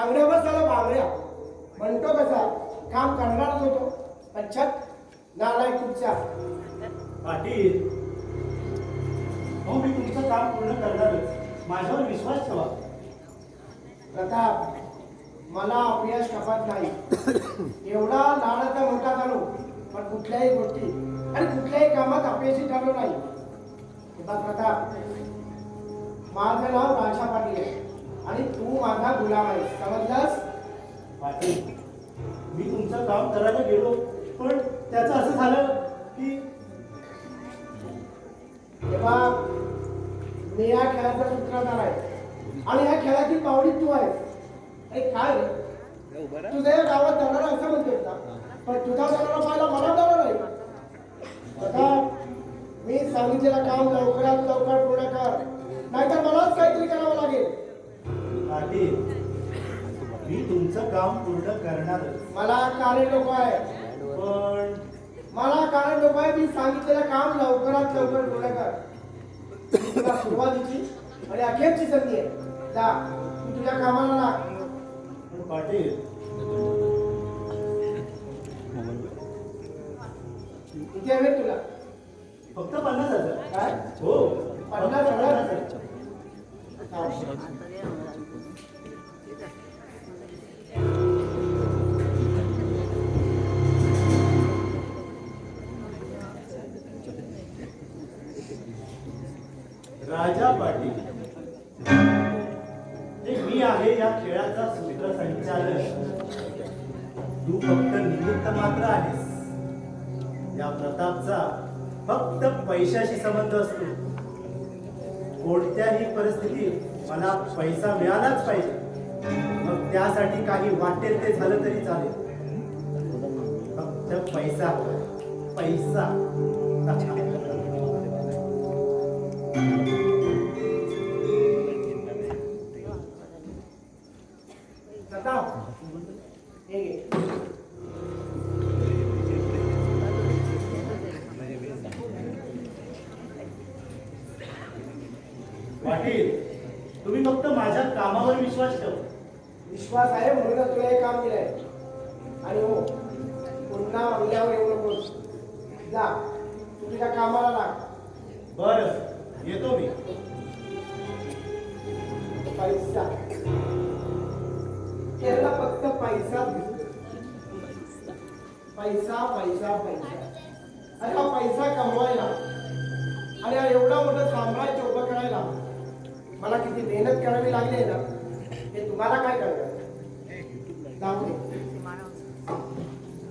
टांगड्यावर झाला बांगड्या म्हणतो कसा काम करणारच होतो अच्छा नालाय कुठचा पाटील हो मी तुमचं काम पूर्ण करणारच माझ्यावर विश्वास ठेवा प्रताप मला अपयश कपत नाही एवढा लाडाचा मोठा झालो पण कुठल्याही गोष्टी आणि कुठल्याही कामात अपयशी ठरलो नाही बघ प्रताप माझं नाव राजा पाटील आहे आणि तू माझा गुलाम आहे समजलास पाटील मी तुमचं काम करायला गेलो पण त्याचं असं झालं की तेव्हा मी या खेळाचा सूत्रधार आहे आणि ह्या खेळाची पावडी तू आहेस अरे काय रे तुझ्या या गावात जाणारा असं म्हणतोस ना पण तुझा जाणारा पाहायला मला जाणार नाही आता मी सांगितलेलं काम लवकरात लवकर पूर्ण कर नाहीतर मलाच काहीतरी करावं लागेल पाटील मी तुमचं काम पूर्ण करणारच मला कारण नको आहे पण मला कारण नको आहे मी सांगितलेलं काम लवकरात लवकर पूर्ण कर तुला सुरुवातीची आणि अखेरची संधी आहे जा तू तुझ्या कामाला लाग पण पाटील किती हवे तुला फक्त 50,000 काय हो 50,000 राजा पाटील ते मी आहे या खेळाचा सूत्रसंचालक तू फक्त निमित्त मात्र आहेस या प्रतापचा फक्त पैशाशी संबंध असतो कोणत्याही परिस्थितीत मला पैसा मिळालाच पाहिजे मग त्यासाठी काही वाटेल ते झालं तरी चालेल फक्त पैसा पैसा हे घे. पाटील तुम्ही फक्त माझ्या कामावर विश्वास ठेवा विश्वास आहे म्हणूनच तुला हे काम दिलंय आणि हो पुन्हा अंगल्यावर येऊ नकोस जा तू तुझ्या कामाला लाग बरं येतो मी पैसा त्याला फक्त पैसा पैसा पैसा पैसा अरे हा पैसा कमवायला आणि हा एवढा मोठं साम्राज्य उभं करायला मला किती मेहनत करावी लागली आहे ना हे तुम्हाला काय कळलं जाऊ दे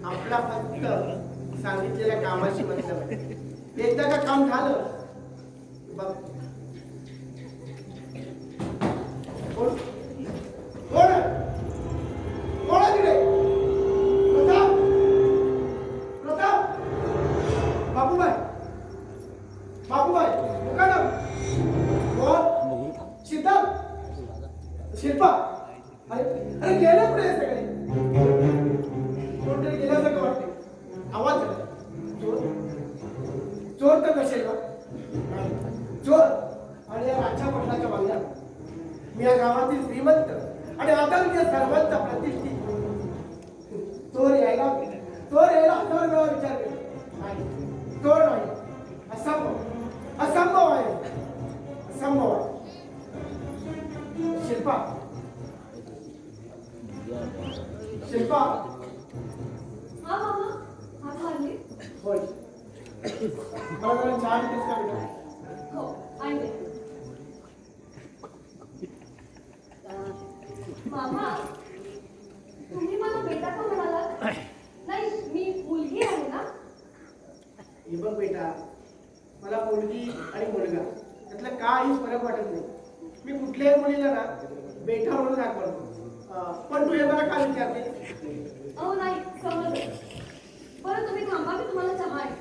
आपला फक्त सांगितलेल्या कामाची मतलब आहे एकदा का काम झालं बघ कोण कोण आहे? कोण आहे तिकडे प्रताप प्रताप बाबूबाई बाबूबाई मुकादम कोण शीतल शिल्पा अरे अरे गेलं कुठे आहे सगळे कोणतरी गेल्यासारखं वाटते आवाज आला चोर चोर तर नसेल ना चोर आणि या राजा पटलाच्या बंगल्यात मी या गावातील श्रीमंत आणि आदरणीय सर्वंत प्रतिष्ठित चोर यायला हजार वेळा विचार केला नाही चोर नाही असंभव असंभव आहे असंभव आहे शिल्पा शिल्पा हा मामा हा खाल्ली होय मला जरा चहा घेतेस का बेटा हो आणते मामा तुम्ही मला बेटा का म्हणाला नाही मी मुलगी आहे ना हे बघ बेटा मला मुलगी आणि मुलगा त्यातला काहीच फरक वाटत नाही मी कुठल्याही मुलीला ना बेटा म्हणून हाक मारतो पण तू हे मला काय विचारते अहो नाही समजलं बरं तुम्ही थांबा मी तुम्हाला चहा आहे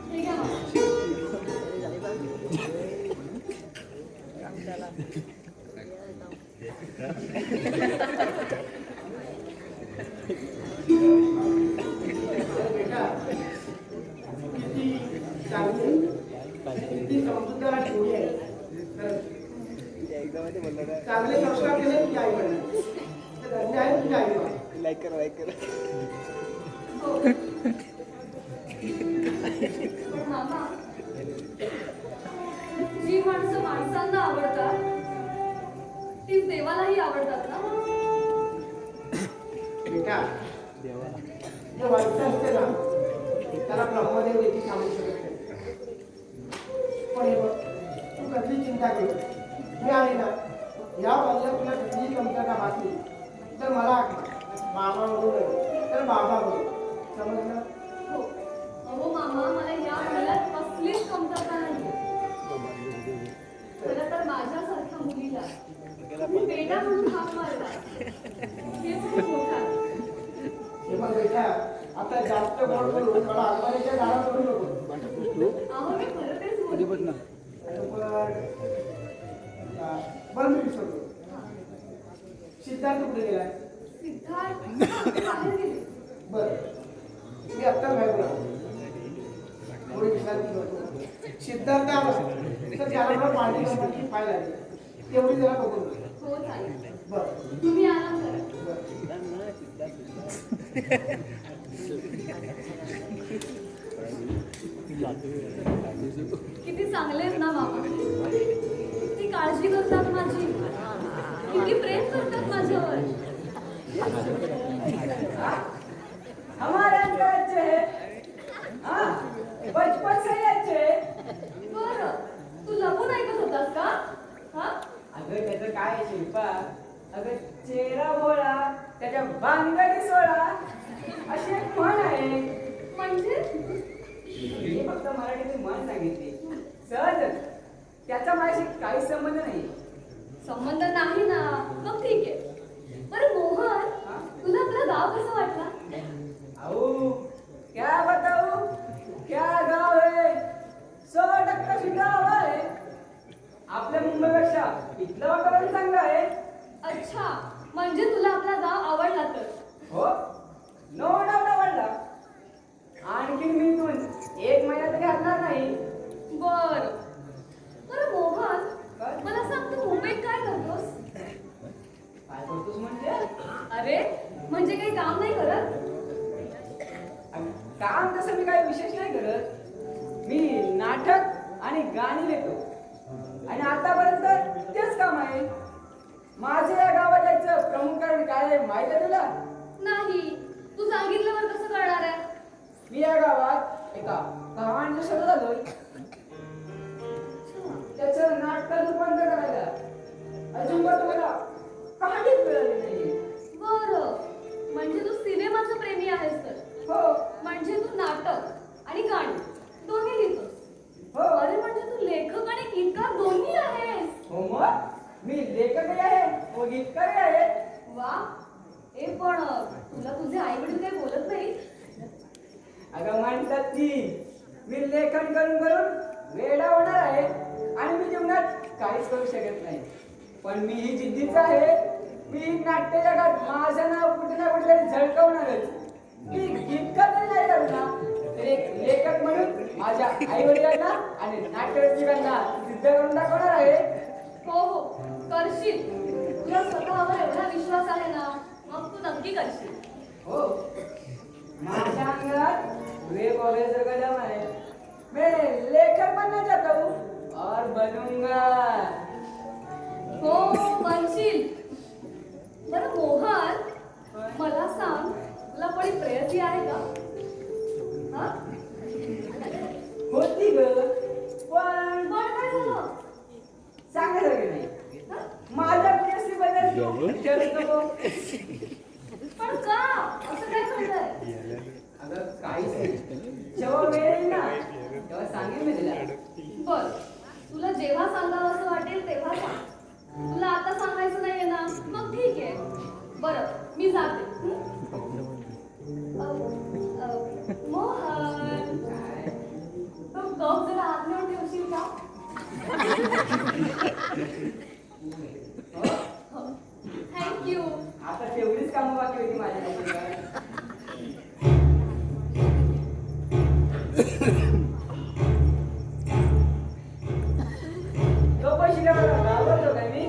हे घ्या मामा. चांगले संस्कार केले तुझ्या आई वडिलांनी. ते धन्य आहे तुझ्या आई वडील. लाईक करा हो. पण मामा, जी माणसं माणसांना आवडतात तीच देवालाही आवडतात ना. बेटा, जे वाईट असते ना त्याला ब्रह्मदेव देखील थांबू शकत नाही. पण हे बघ, तू कसली चिंता करू. मी आहे ना, या बाजूला तुला कितीही कमतरता भासली तर मला मामा म्हणून तर बाबा म्हणून, समजलं? हो. अहो मामा, मला या मुलात कसलीच कमतरता नाही. खरं तर माझ्यासारख्या मुलीला मी बेटा म्हणून हाक मारला हेच खूप मोठा. हे बघ बेटा, आता जास्त गोड करून मला आलमारीच्या झाडा करू नको. अहो मी खरं तेच बोलते. बरं मी विसरलो. सिद्धार्थ कुठे गेलाय? सिद्धार्थ बाहेर गेले. बरं, मी आत्ता बाहेर गेलो. थोडी विश्रांती करतो. सिद्धार्थ आला तर त्याला मला पाणी नंबरची फाईल आली, तेवढी जरा बघून घे. हो चालेल. बरं तुम्ही आराम करा. किती चांगले आहेत ना बाबा. किती काळजी करतात माझी, किती प्रेम करतात माझ्यावर. हमारे अंदर अच्छे हैं, हाँ, बचपन से ही अच्छे हैं. बरं, तू लपून ऐकत होतास का? हा? अगं त्याचं काय आहे शिल्पा, अगं चेहरा भोळा त्याच्या भानगडी सोळा अशी एक म्हण आहे. म्हणजे मी फक्त मराठीतून म्हण सांगितली सहज, त्याचा माझ्याशी काही संबंध नाही. संबंध नाही ना, मग ठीक आहे. बरं मोहन, तुला आपलं गाव कसं वाटलं? अहो क्या बताऊ, क्या गाव है, 100% गाव आहे. आपल्या मुंबईपेक्षा इथलं वातावरण चांगलं आहे. अच्छा, म्हणजे तुला आपला गाव आवडला तर? हो, नो डाऊट आवडला. आणखीन मी इथून 1 महिना तरी हटणार नाही. बरं बरं मोहन, काय? मला सांग तू मुंबईत काय करतोस? काय करतोस म्हणजे? अरे म्हणजे काही काम नाही करत? काम तसं मी काही विशेष नाही करत. मी नाटक आणि गाणी लिहितो आणि आतापर्यंत तेच काम आहे. माझे या गावात यायचं प्रमुख कारण काय आहे माहिती आहे तुला? नाही, तू सांगितल्यावर कसं कळणार आहे? मी या गावात एका कहाणीच्या शोधात आलोय. त्याचं नाटकात रूपांतर करायला अजून पण तुम्हाला कहाणीच मिळाली नाही. बरं, म्हणजे तू सिनेमाचा प्रेमी आहेस तर? हो म्हणजे तू नाटक आणि गाणी दोन्ही लिहितोस? हो अरे म्हणजे तू लेखक आणि गीतकार दोन्ही आहेस. हो, मग मी लेखकही आहे व गीतकारही आहे. वा, ए पण तुला तुझे आई वडील काही बोलत नाही? अगं म्हणतात की मी लेखन करून करून वेडा होणार आहे आणि मी जीवनात काहीच करू शकत नाही. पण मी ही जिद्दीच आहे. मी नाट्य जगात माझं नाव कुठे ना कुठेतरी झळकवणारच. मी गीतकार तरी नाही करणार, तर एक लेखक म्हणून माझ्या आई वडिलांना आणि नाट्यरसिकांना सिद्ध करून दाखवणार आहे. हो हो, करशील. तुला स्वतःवर एवढा विश्वास आहे ना, मग तू नक्की करशील. हो, माझ्या अंगात वेब वगैरे कदम है. मैं लेखक बनना चाहता हूँ और बनूंगा. हो, बनशील. बरं मोहन, मला सांग, तुला कोणी प्रेयसी आहे का? हा? होती ग, पण पण काय झालं? सांगायचं नाही. हा? माझ्या प्रियसी बद्दल विचारत नको. पण का असं काय घडलंय? अगं काहीच नाही. जेव्हा वेळ येईल ना तेव्हा सांगेन मी तिला. बर, तुला जेव्हा सांगावं असं वाटेल तेव्हा सांग. तुला आता सांगायचं नाहीये ना, मग ठीक आहे. बरं, मी जाते. मोहन, तो कप जरा आत नेऊन ठेवशील का? थँक्यू. आता तेवढीच कामं बाकी होती माझ्या. तो पैसे घालवतो काय मी?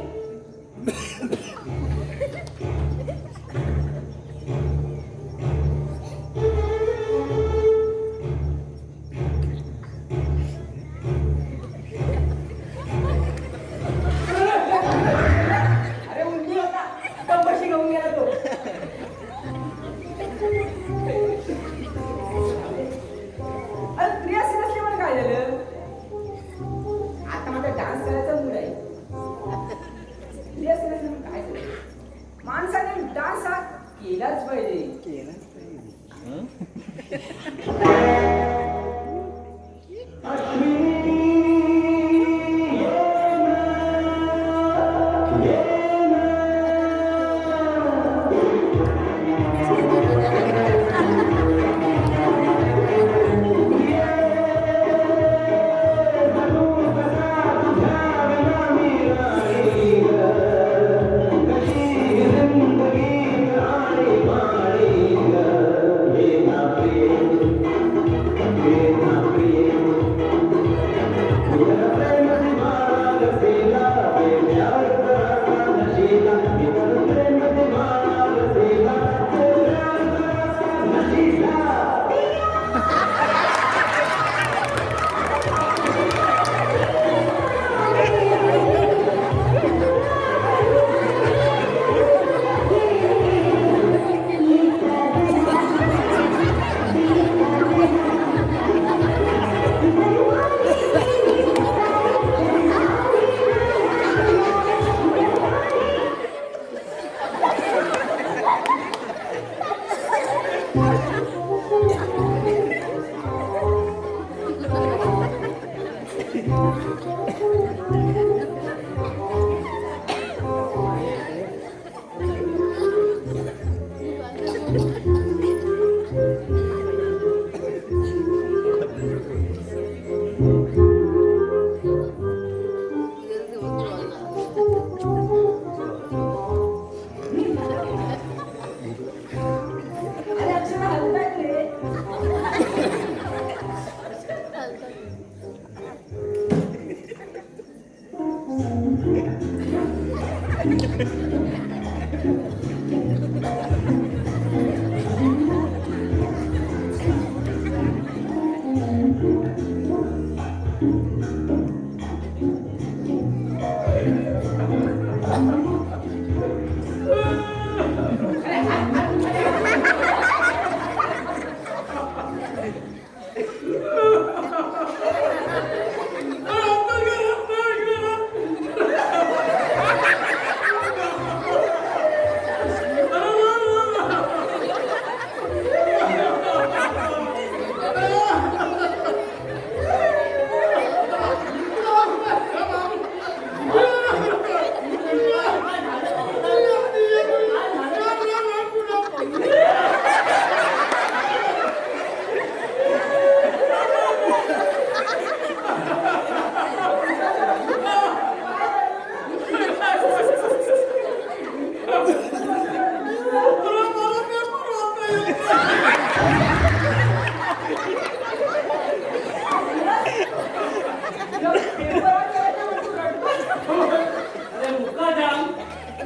अरे मुकादम,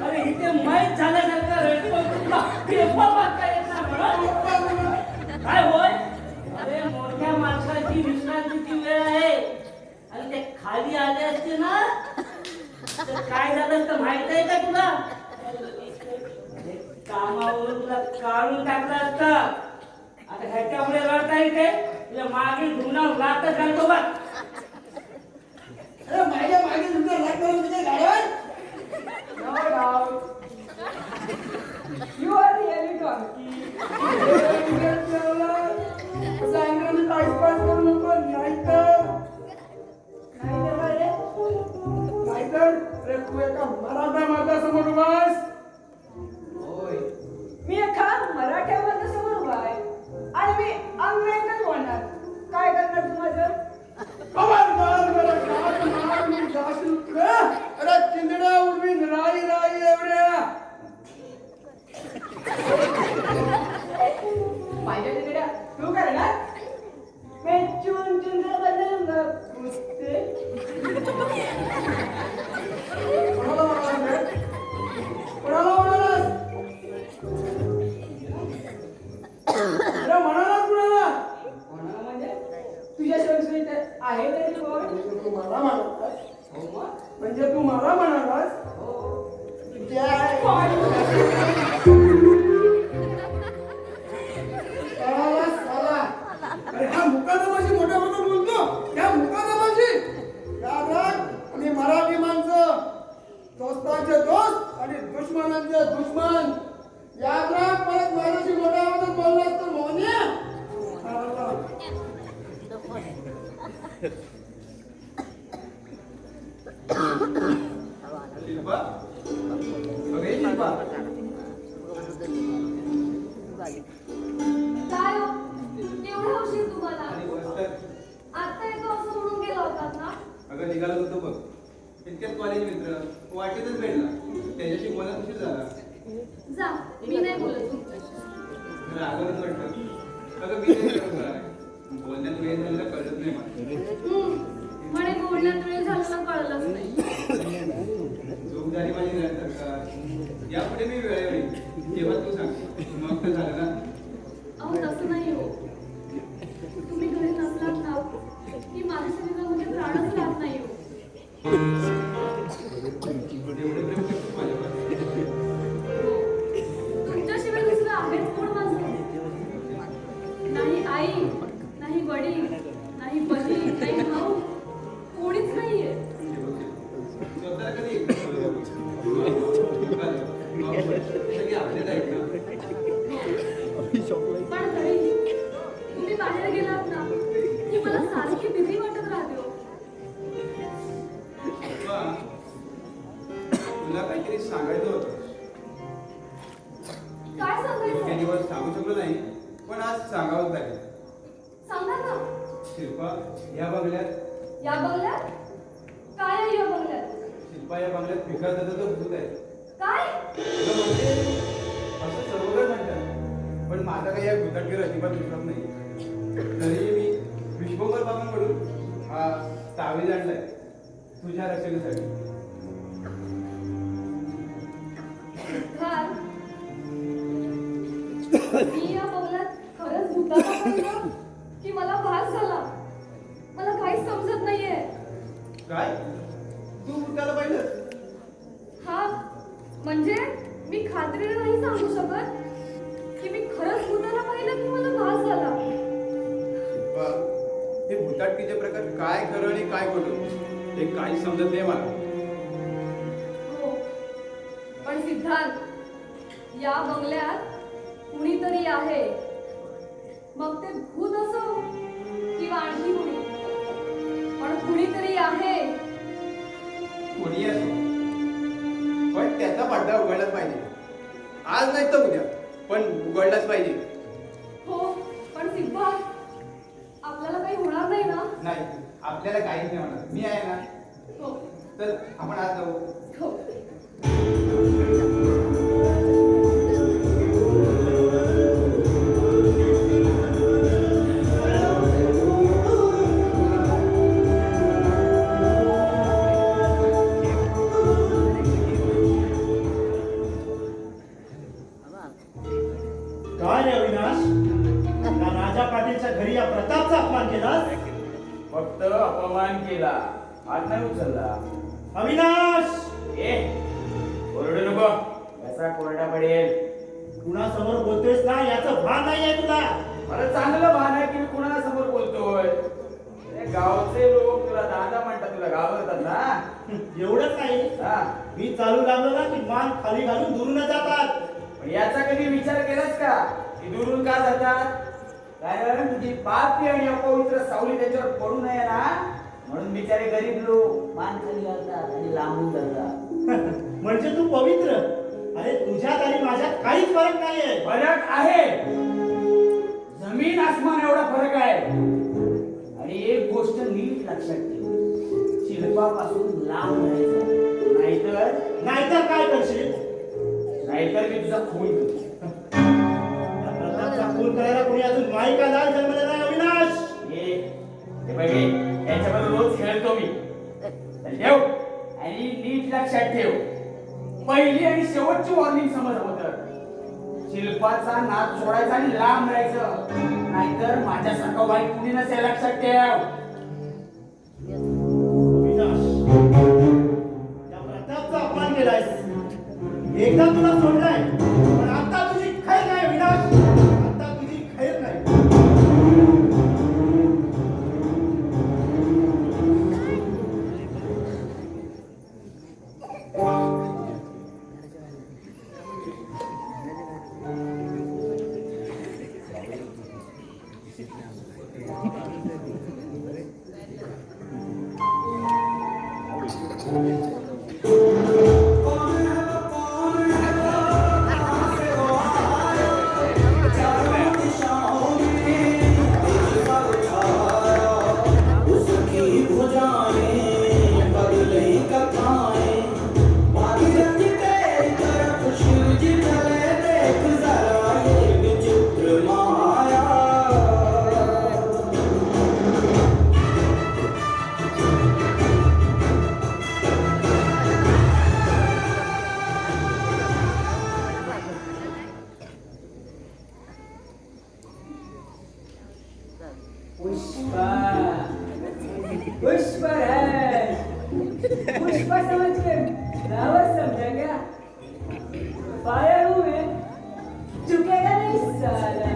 अरे इथे माहीत झाल्यासारखं रडतो तुला पेपर वाचता येत नाही म्हणून? काय होय? अरे मोठ्या माणसाची विश्रांतीची वेळ आहे आणि ते खाली आले असते ना तर काय झालं असतं माहित आहे का तुला? अरे कामावरून तुला काढून टाकलं असतं. आता ह्याच्यामुळे रडता येते तुझ्या मागे धुणार लात घालतो बघ. अरे माझ्या मागे तुमचं लग्न करून तुझ्या गाड्यावर No doubt. You are really donkey. सांगण्याने टाइमपास करू नको नाहीतर रे तू एका मराठा माणसासमोर उभास. होय. मी एका मराठ्या माणसासमोर उभा आहे आणि मी अंग्रेजीत बोलणार. काय करणार तू माझं? अरे चिंदड्या उडवीन राई राई एवढ्या माझ्या तिकडे तू करणार? मी चून चुंदर बदलून पुसते. कोणाला म्हणालास रे? कोणाला म्हणालास? अरे म्हणालास कुणाला? कोणाला म्हणजे? तुझ्या संस्कृतीत आहे तरी कोण? तू मला म्हणालास हो मग? म्हणजे तू मला म्हणालास हो. अरे हा मुकादमाशी मोठ्या मोठं बोलतो त्या मुकादमाशी याद राख आम्ही मराठी माणसं दोस्तांचे दोस्त आणि दुश्मनांचे दुश्मन याद राख परत माझ्याशी मोठ्या आवाजात बोललास तर मोहन्या शिल्पा बघे शिल्पा काय हो? एवढा उशीर तुम्हाला? आणि बसतर आता येतो असं म्हणून गेला होतात ना? अगं निघालो होतो बघ इतक्यात कॉलेज मित्र वाटेतच भेटला त्याच्याशी बोलत उशीर झाला जा, मी नाही बोलत तुमच्याशी. रागवत वाटतं अगं मी नाही करत मला. बोलण्यात वेळ झालेला कळत नाही मला म्हणे बोलण्यात वेळ झालेला कळलंच नाही. झोप झाली माझी नंतर का यापुढे मी वेळेवर येईन. तेव्हा तू सांग मग तर झालं ना. अहो तसं नाही हो. तुम्ही घरी नसलात ना की माझ्या शरीरामध्ये प्राणच राहत नाही हो. एवढं प्रेम करतो माझ्यावर. तुमच्याशिवाय दुसरं आहेच कोण माझं? नाही आई, नाही वडील, नाही बहीण, नाही भाऊ, कोणीच नाहीये. स्वतःला कधी एकटं ठेवलं बघ. सगळे आपलेच आहेत ना. पण तरी तुम्ही बाहेर गेलात ना की मला सारखी भीती वाटत राहते हो. शिल्पा, तुला काहीतरी सांगायचं होतं. काय इतके सांगायचं? दिवस सांगू शकलो नाही पण आज सांगावंच लागेल. सांगा ना. शिल्पा या बंगल्यात या बंगल्यात? काय आहे या बंगल्यात? शिल्पा या बंगल्यात फिकत भूत आहे. काय? तुला म्हणजे असं सर्वजण म्हणतात पण माझा काही या भूताटकीवर अजिबात विश्वास नाही. तरीही मी विश्वभर बाबांकडून हा तावीज आणलाय तुझ्या रचनेसाठी. घर? मी या बंगल्यात खरंच भूताला पडलो की मला भास झाला. मला काहीच समजत नाहीये. उद्योजकीचे प्रकार काय खरं आणि काय खोटं हे काही समजत नाही मला. हो पण सिद्धार्थ, या बंगल्यात कुणीतरी आहे. मग ते भूत असो किंवा आणखी कुणी, पण कुणीतरी आहे. कोणी असो पण त्याचा पडदा उघडलाच पाहिजे. आज नाही तर उद्या पण उघडलाच पाहिजे. हो पण सिद्धार्थ, आपल्याला काही होणार नाही ना? नाही, आपल्याला काहीच नाही होणार. मी आहे ना. हो तर आपण आज जाऊ. हो. काय रे अविनाश, या राजा पाटीलच्या घरी या प्रतापचा अपमान केलास? फक्त अपमान केला, हात नाही उचलला. अविनाश, ए ओरडू नको, याचा कोरडा पडेल. कुणासमोर बोलतोयस ना याचं भान नाहीये तुला. मला चांगलं भान आहे की मी कुणाला समोर बोलतोय. अरे गावचे लोक तुला दादा म्हणतात, तुला घाबरतात ना. एवढंच नाही, हा, मी चालू लागलो ना की मान खाली घालून दुरून जातात. पण याचा कधी विचार केलास का की दुरून का जातात? कारण तुझी पापी आणि अपवित्र सावली त्यांच्यावर पडू नये ना, म्हणून बिचारे गरीब लोक मान खाली घालतात आणि लांबून जातात. म्हणजे तू पवित्र. अरे तुझ्यात आणि माझ्यात काहीच फरक नाहीये. फरक आहे, जमीन आसमान एवढा फरक आहे. आणि एक गोष्ट नीट लक्षात ठेव, शिल्पापासून लांब राहायचं, नाहीतर काय करशील? नाहीतर मी तुझा खून करू. या प्रतापचा खून करायला कोणी अजून माईका लाल जन्मलेला नाही अविनाश. हे बघ, याच्याबरोबर रोज खेळतो मी. तर ठेव आणि नीट लक्षात ठेव, पहिली आणि शेवटची वॉर्निंग समज होतं. शिल्पाचा नाद सोडायचा आणि लांब राहायचं, नाहीतर माझ्यासारखं वाईट कुणी नसेल, लक्षात ठेव. अविनाश, या प्रतापचा अपमान केलायस. एकदा तुला सोडलाय, पण आता तुझी खैर नाही अविनाश. आता तुझी खैर नाही. पुष्पा, पुष्पराज, पुष्पा समझ के रावत समझा क्या? फायर हूँ मैं, झुकेगा नहीं साला.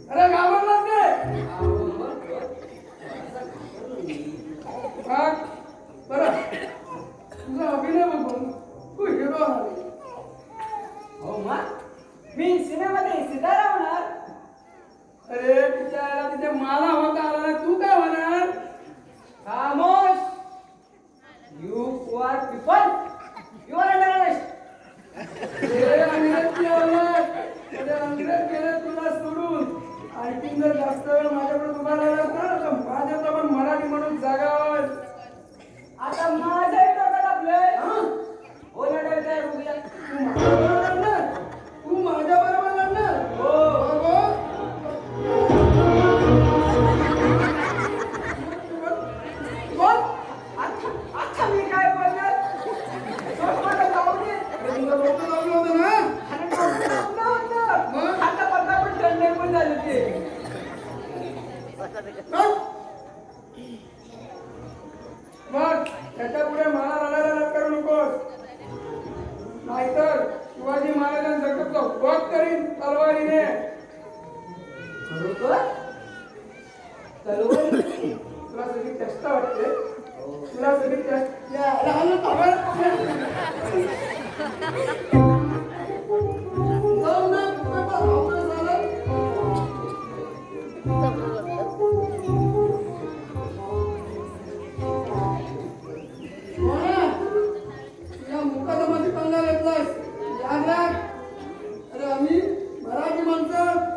अरे घाबरलास काय? बरं, तुझा अभिनय बघून तू हिरो झाली. हो मा, मी सिनेमामध्ये सितारा होणार. अरे तिच्या तिथे मला होता आला, तू काय होणार? खामोश. You poor people, you are under arrest. अरे अंग्रेज गेले तुला सोडून. आणखी जर जास्त वेळ माझ्याकडे उभा राहिलास ना तर माझ्याचा पण मराठी म्हणून जागावर. आता माझं डोकं दाबलंय. ओलांडायला तयार होऊया. तू माझ्या बरोबर लढणार? हो. बोल. आता मी काय बोलणार? शिवाजी महाराजांचा वध करीन तलवारीने. खरोखर तलवार तुला सगळी कष्ट वाटते. तुला सगळी कष्ट लहान या मुकादमाची पंगा घेतलास. याद राख. अरे आम्ही मराठी माणसं.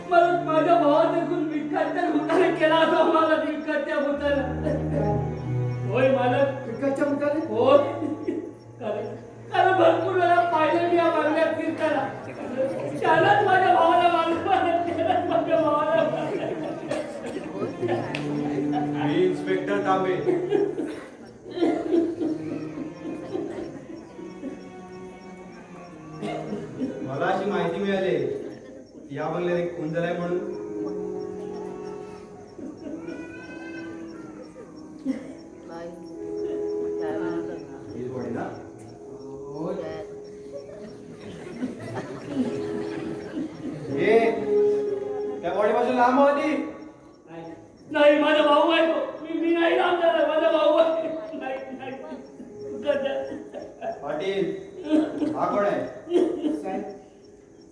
मला माझ्या भावाने देखून विकतच्या भूताने केला असं मला विकतच्या भूताने. होय मालक. विकतच्या मुद्द्याने होय. कारण भरपूर वेळा पाहिलं मी या बंगल्यात फिरताना. त्यालाच माझ्या भावाला मारलं. त्यालाच माझ्या भावाला मारलं. मी इन्स्पेक्टर तांबे. मला अशी माहिती मिळाली की या बंगल्यात एक खून झालाय म्हणून. हीच बॉडी ना? ए, त्या बॉडीपासून लांब होती. नाही माझा भाऊ आहे तो. मी नाही रामदादा. माझा भाऊ आहे. नाही नाही. पाटील हा कोण आहे? साहेब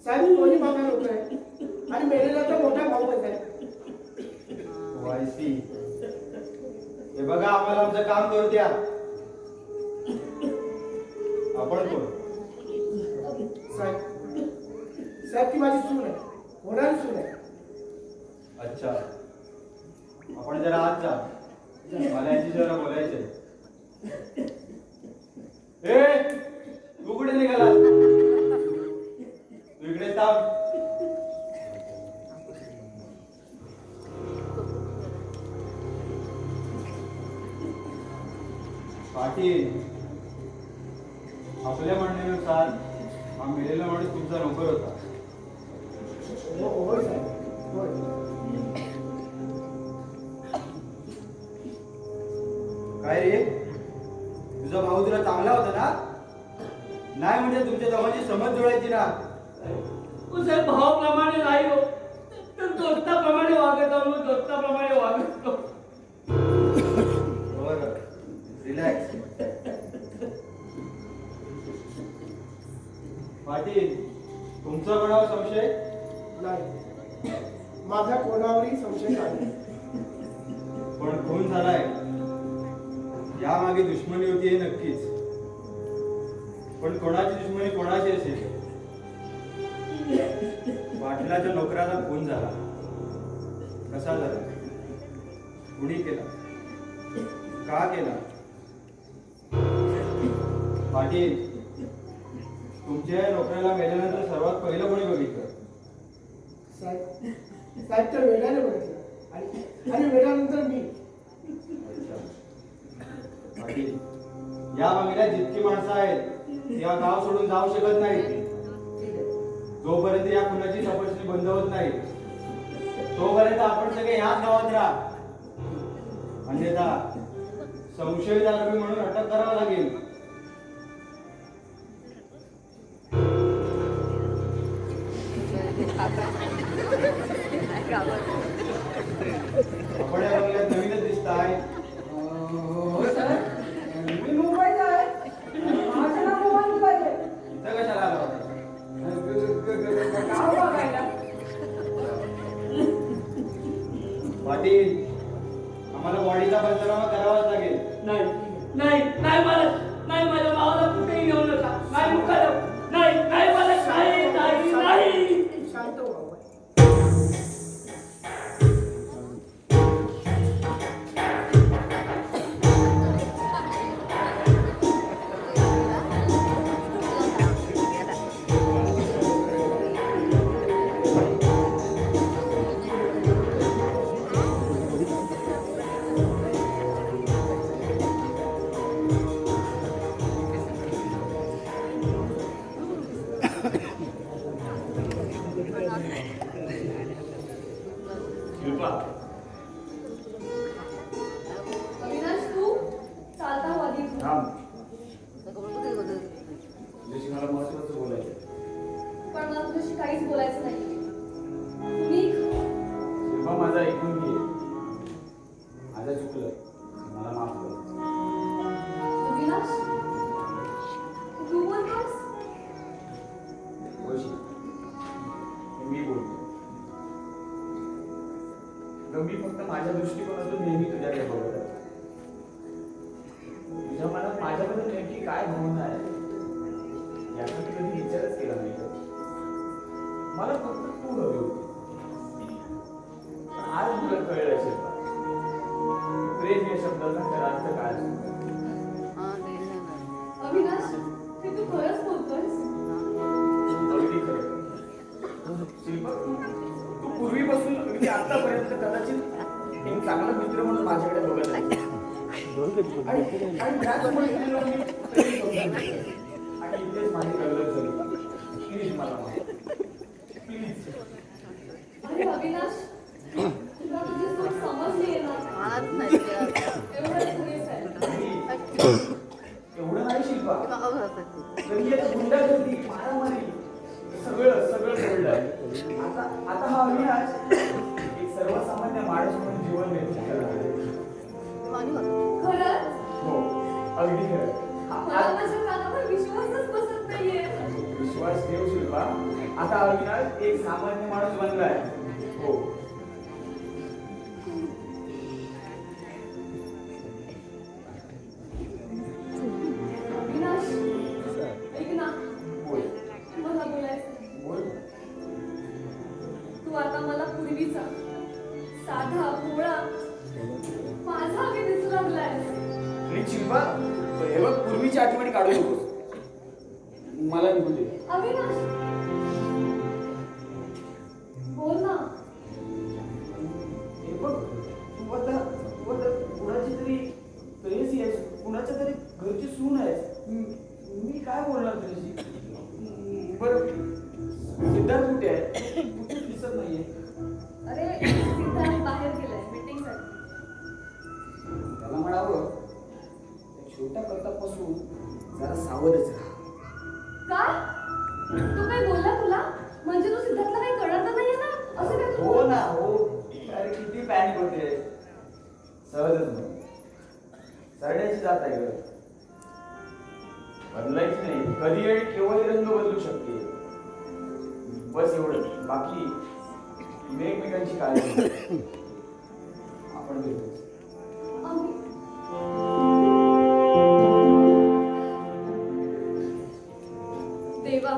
साहेब कोणी बाबा लोक आहे आणि मेलेला तर मोठा भाऊ आहे. I see. हे बघा आम्हाला आमचं काम करू द्या. आपण कोण? साहेब साहेब ती माझी सून आहे, होणारी सून आहे. अच्छा, आपण जरा आत जा. मला याची जरा बोलायचंय. ए, तू कुठे निघाला? तू इकडे थांब. पाटील, आपल्या म्हणण्यानुसार हा मेलेला माणूस तुमचा नोकर होता. होय साहेब होय. काय रे, तुझा भाऊ तुला चांगला होता ना? नाही म्हणजे तुमच्या दोघांची समज जुळायची ना? साहेब भावाप्रमाणे नाही हो, तर दोस्ताप्रमाणे वागत आहो. दोस्ताप्रमाणे वागत आहो. बरं, रिलॅक्स. पाटील, तुमचा कोणावर संशय? नाही, माझ्या कोणावरही संशय नाही. पण खून झालाय या मागे दुश्मनी होती हे नक्कीच. पण कोणाची दुश्मनी कोणाची असेल? पाटलाच्या नोकराचा खून झाला. कसा झाला? कुणी केला? का केला? पाटील, तुमच्या नोकऱ्याला मेल्यानंतर सर्वात पहिलं कोणी बघितलं? साहेब साहेब तर वेळाने बघितलं आणि वेळानंतर मी. अच्छा. पाटील, या बंगल्यात जितकी माणसं आहेत ती हा गाव सोडून जाऊ शकत नाही जोपर्यंत या खुनाची तपासणी बंद होत नाही. तोपर्यंत आपण सगळे याच गावात राहा. अन्यथा संशयित आरोपी म्हणून अटक करावं लागेल. आपण या बंगल्यात नवीनच दिसताय. हो सर, मी मुंबईचा आहे. माझं नाव मोहन पाहिजे. इथं कशाला आला होता? गाव बघायला. पाटील, आम्हाला बॉडीचा पंचनामा करावाच लागेल. नाही नाही नाही मला नाही. माझ्या भावाला कुठेही घेऊ नका. नाही मुखाला. नाही नाही मला नाही नाही नाही. शांत हो भाऊ. अविनाश तू चालता हो आधी. मला महत्वाचं बोलायचं. पण मला तुझ्याशी काहीच बोलायचं नाही. तुम्ही तेव्हा माझा ऐकून घे. माझं चुकलं, मला माफ कर. अविनाश तू बोलतोस? वैशी, हे मी बोलतो. मी फक्त माझ्या दृष्टिकोनातून नेहमी तुझ्याकडे बघत आहे. तुझ्या मनात माझ्याबद्दल नेमकी काय भावना आहे याचा मी कधी विचारच केला नाही. मला फक्त तू हवी होती. पूर्वीपासून अगदी आतापर्यंत कदाचित एक चांगला मित्र म्हणून माझ्याकडे बघत आहे. आणि त्याचमुळे तुला मी प्रेम करतो. आणि इथेच माझी कळलं झाली. प्लीज मला माफ. प्लीज. अरे अविनाश, तुला तुझी चूक समजली ना? एवढंच पुरेसं आहे. एवढं नाही शिल्पा. तरी एक गुंडागर्दी, मारामारी सगळं सगळं घडलंय. आता हा अविनाश एक सर्वसामान्य माणूस म्हणून जीवन व्यतीत करत आहे. खरंच? हो, अगदी खरं. मला माझ्या कानावर विश्वासच बसत नाहीये. विश्वास ठेव शिल्पा. आता अविनाश एक सामान्य माणूस बनलाय. हो. अविनाश, ऐक ना, बोल मला बोलायचं. बोल. तू आता मला पूर्वीचा साधा भोळा माझा अगदी दिसू लागलायस. आणि शिल्पा, हे बघ पूर्वीची आठवणी काढू नकोस. मला निघू दे. अविनाश, बोल ना. हे बघ, तू आता कुणाची तरी प्रेयसी आहेस, कुणाच्या तरी घरची सून आहेस. मी काय बोलणार तुझ्याशी? बरं, सिद्धार्थ कुठे आहे? कुठे दिसत नाहीये. अरे सिद्धार्थ बाहेर गेलाय मीटिंगसाठी. त्याला म्हणावं, त्या छोट्या करतापासून जरा सावधच राहा. काय? तू काय बोलला तुला? म्हणजे तू सिद्धार्थला काही कळत नाहीये ना? असं काय तू? हो ना, हो. अरे किती पॅनिक होते. सहजच म्हण. सरण्याची जात आहे ग. बदलायची नाही. कधी आणि केव्हाही रंग बदलू शकते. बस एवढं. बाकी तुम्ही एकमेकांची काळजी घ्या. आपण भेटू. देवा,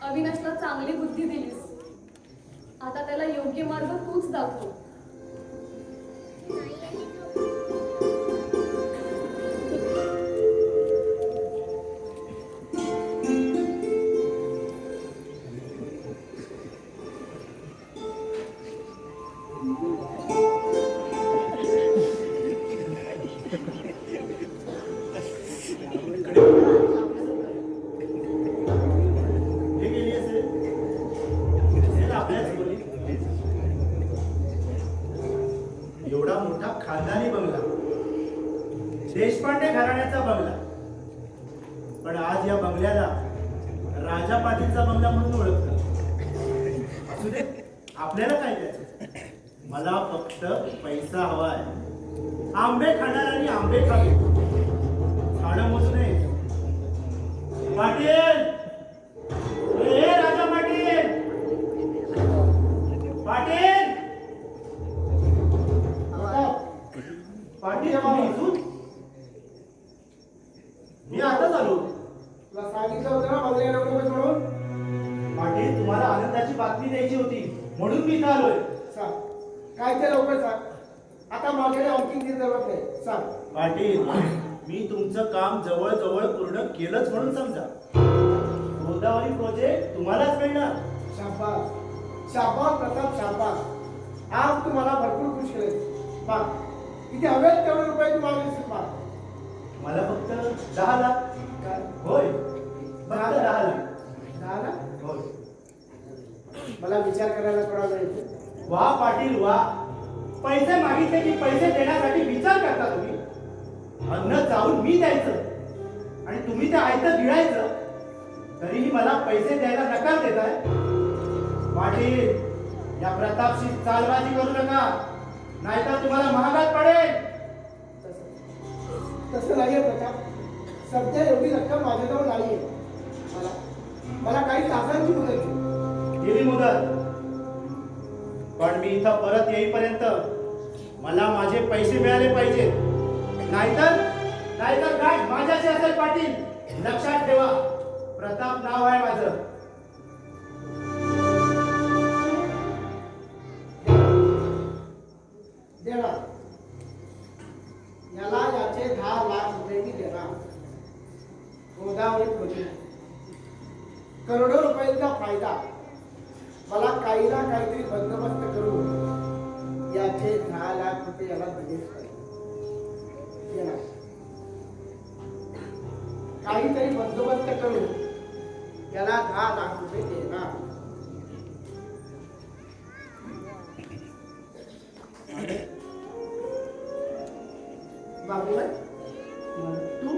अविनाशला चांगली बुद्धी दिलीस. आता त्याला योग्य मार्ग तूच दाखव. हे गेली असेल आपल्याच बोली. एवढा मोठा खानदानी बंगला, देशपांडे घराण्याचा बंगला, पण आज या बंगल्याला राजा पाटीलचा बंगला म्हणून ओळखतात. असू दे, आपल्याला काय द्यायचं? मला फक्त पैसा हवाय. आंबे खाणाऱ्यांनी आंबे खावे, झाडं मोजू नये. पाटील, ए राजा पाटील, पाटील, पाटील इथून मी आताच आलो. तुला सांगितलं होतं ना बंगल्या नको म्हणून. पाटील, तुम्हाला आनंदाची बातमी द्यायची होती म्हणून मी इथं आलोय. सांग काय ते लवकर सांग. आता माझ्याकडे आणखी ती जरूरत नाही. सांग. पाटील, मी तुमचं काम जवळजवळ पूर्ण केलंच म्हणून समजा. गोदावरी प्रोजेक्ट तुम्हालाच मिळणार. शाबास शाबास प्रताप शाबास. आज तू मला भरपूर खुश केले. बघ किती हवेत तेवढे रुपये तू मागेल. बघ मला फक्त 10 लाख. काय होय, फक्त 10 लाख. झाला होय. मला विचार करायला थोडा वेळ येतो. वा पाटील वा, पैसे मागितले की पैसे देण्यासाठी विचार करता तुम्ही. अन्न जाऊन मी द्यायचं आणि तुम्ही ते आयतं गिळायचं, तरीही मला पैसे द्यायला नकार देताय. पाटील, या प्रतापशी चालबाजी करू नका, नाहीतर तुम्हाला महागात पडेल. तसं नाहीये प्रताप. सध्या एवढी रक्कम माझ्याजवळ नाहीये. मला मला काही तासांची मुदत आहे. गेली मुदत, पण मी इथं परत येईपर्यंत मला माझे पैसे मिळाले पाहिजे. नाहीतर गाठ माझ्याशी असेल. पाटील, लक्षात ठेवा, प्रताप नाव आहे माझं. देणार याला याचे 10 लाख रुपये मी देणार. गोदावरी प्रोजेक्ट करोडो रुपयांचा फायदा. मला काही ना काहीतरी काहीतरी बंदोबस्त करून याचे 10 लाख रुपये याला दिलेच पाहिजे. ये ना. काहीतरी बंदोबस्त करून याला 10 लाख रुपये देणार. बाबूबाई तू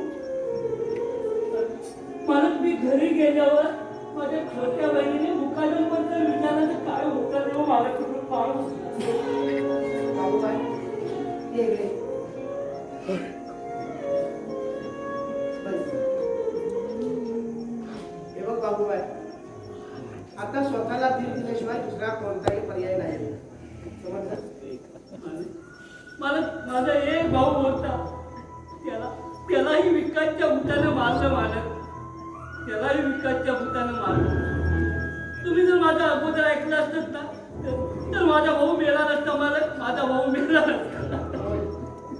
परत मी घरी गेल्यावर माझ्या छोट्या बहिणीने मुकादमबद्दल विचारायचं काय होतं तेव्हा मला कुठून पाहून बाबूबाई ये इकडे. बस. हे बघ बाबूबाई आता स्वतःला दिल दिल्याशिवाय दुसरा कोणताही पर्याय नाही. समजलं? मला माझा एक भाऊ होता त्यालाही विकासच्या भूतानं मारलं मालक त्यालाही विकासच्या भूतानं मारलं. तुम्ही जर माझा अगोदर ऐकलं असतात ना तर माझा भाऊ मेला नसता मालक माझा भाऊ मेला नसता.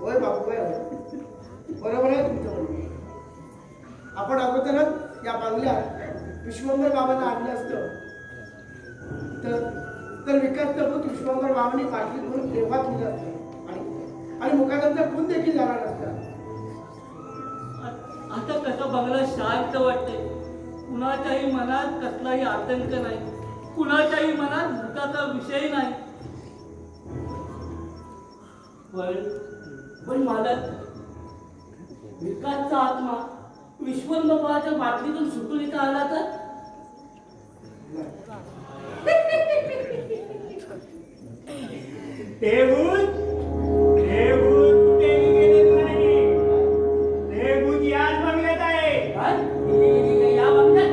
होय बाबूबाई होय. बरोबर आहे तुमचं म्हणणं. आपण अगोदरच या बंगल्यात विश्वंभर बाबांना आणलं असतं तर विकासचं भूत विश्वंभर बाबांनी पाठली म्हणून तेव्हा केलं असतं आणि मुकादमचा खून देखील झाला नसता. आता कसा बंगला शांत वाटते. कुणाच्याही मनात कसलाही आतंक नाही कुणाच्याही मनात भूताचा विषय नाही. पण मालक विकासचा आत्मा विश्वंभराच्या बाटलीतून सुटून इथं आला तर ते भूत कुठेही गेलेच नाही. ते भूत याच बंगल्यात आहे. काय? या बंगल्यात?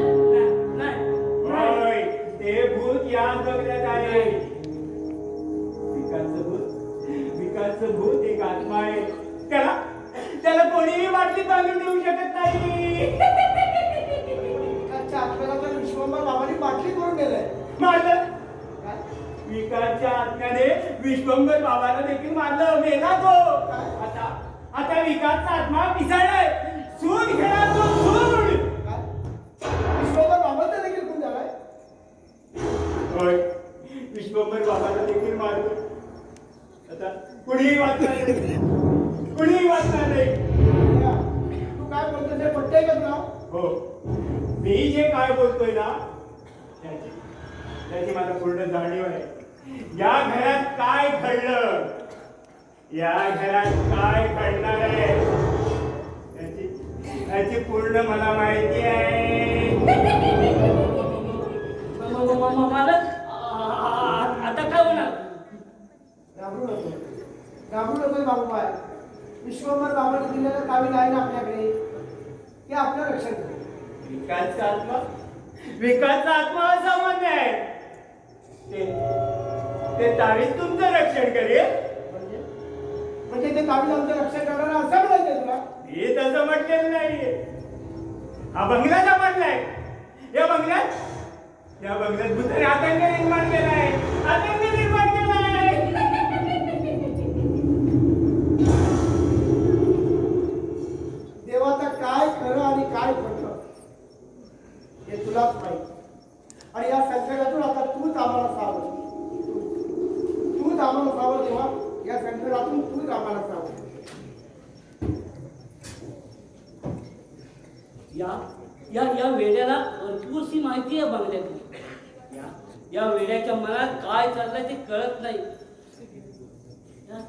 नाही. होय, ते भूत याच बंगल्यात आहे. विकासचं भूत एक आत्मा आहे. त्याला कोणीही बाटलीत बांधून देऊ शकत नाही. विकासच्या आत्म्याला तर विश्वंभर बाबांनी बाटली करून दिलंय. मारलं. काय? विकासच्या आत्म्याने विश्वंभर बाबाला देखील मारलं. मेला तो. आता विकासचा आत्मा पिसाळलाय. सूड घेणार तो सूड. काय? विश्वंभर बाबांचा देखील खून झालाय. होय, विश्वंभर बाबाला देखील मारतो. आता कुणीही वाचणार नाही. तू काय बोलतोस हे पटतंय का तुला? हो, मी जे काय बोलतोय ना त्याची मला पूर्ण जाणीव आहे. या घरात काय घडलं, या घरात काय घडणार आहे याची पूर्ण मला माहिती आहे. मालक आता काय होणार? घाबरू नको बाबूबाई. विश्वंभर बाबांनी दिलेलं तावीज आहे ना आपल्याकडे ते आपलं रक्षण करेल. विकासचा आत्मा असामान्य आहे. ते तावीज तुमचं रक्षण करेल. म्हणजे ते तावीज आमचं रक्षण करणार असं म्हणायचं तुला? हे तसं म्हटलेलं नाहीये. हा बंगला म्हटलाय. या बंगल्यात भूताने आतंक निर्माण केलाय. देवाचं काय खरं आणि काय खोटं हे तुलाच माहिती. आणि या संकटातून आता तूच आम्हाला सावध. तूच आम्हाला सावध देवा. या संकटातून तूच आम्हाला सावध. या वेड्याला भरपूरशी माहिती आहे बंगल्यातली. या वेड्याच्या मनात काय चाललंय ते कळत नाही.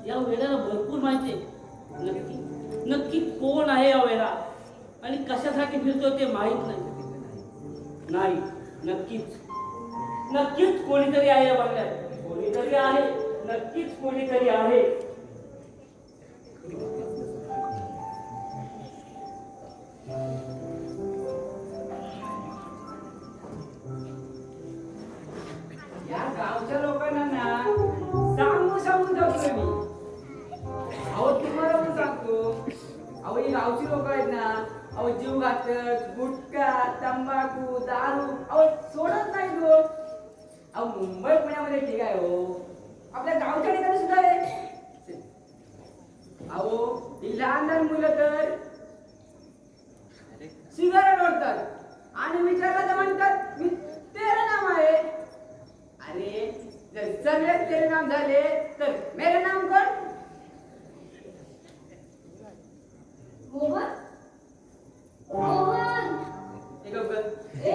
या वेड्याला भरपूर माहिती आहे. नक्की कोण आहे या वेडा आणि कशासाठी फिरतो ते माहित नाही. नक्कीच कोणीतरी आहे या बंगल्यात. कोणीतरी आहे. नक्कीच कोणीतरी आहे. या गावच्या लोकांना ना सांगून जातोय मी. अहो तुम्हाला पण सांगतो. अहो ही गावची लोक आहेत ना, अहो जीव घातक गुटखा तंबाखू दारू अहो सोडत नाही लोक. अहो मुंबई पुण्यामध्ये ठीक आहे हो, आपल्या गावच्या ठिकाणी सुद्धा आहे. अहो ही लहान मुलं तर सिगारेट ओढतात आणि विचारला तर म्हणतात मी तेरा नाम आहे. अरे जर सगळेच तेरे नाम झाले तर मेरे नाम कोण? मोहन मोहन एक गप्प. ए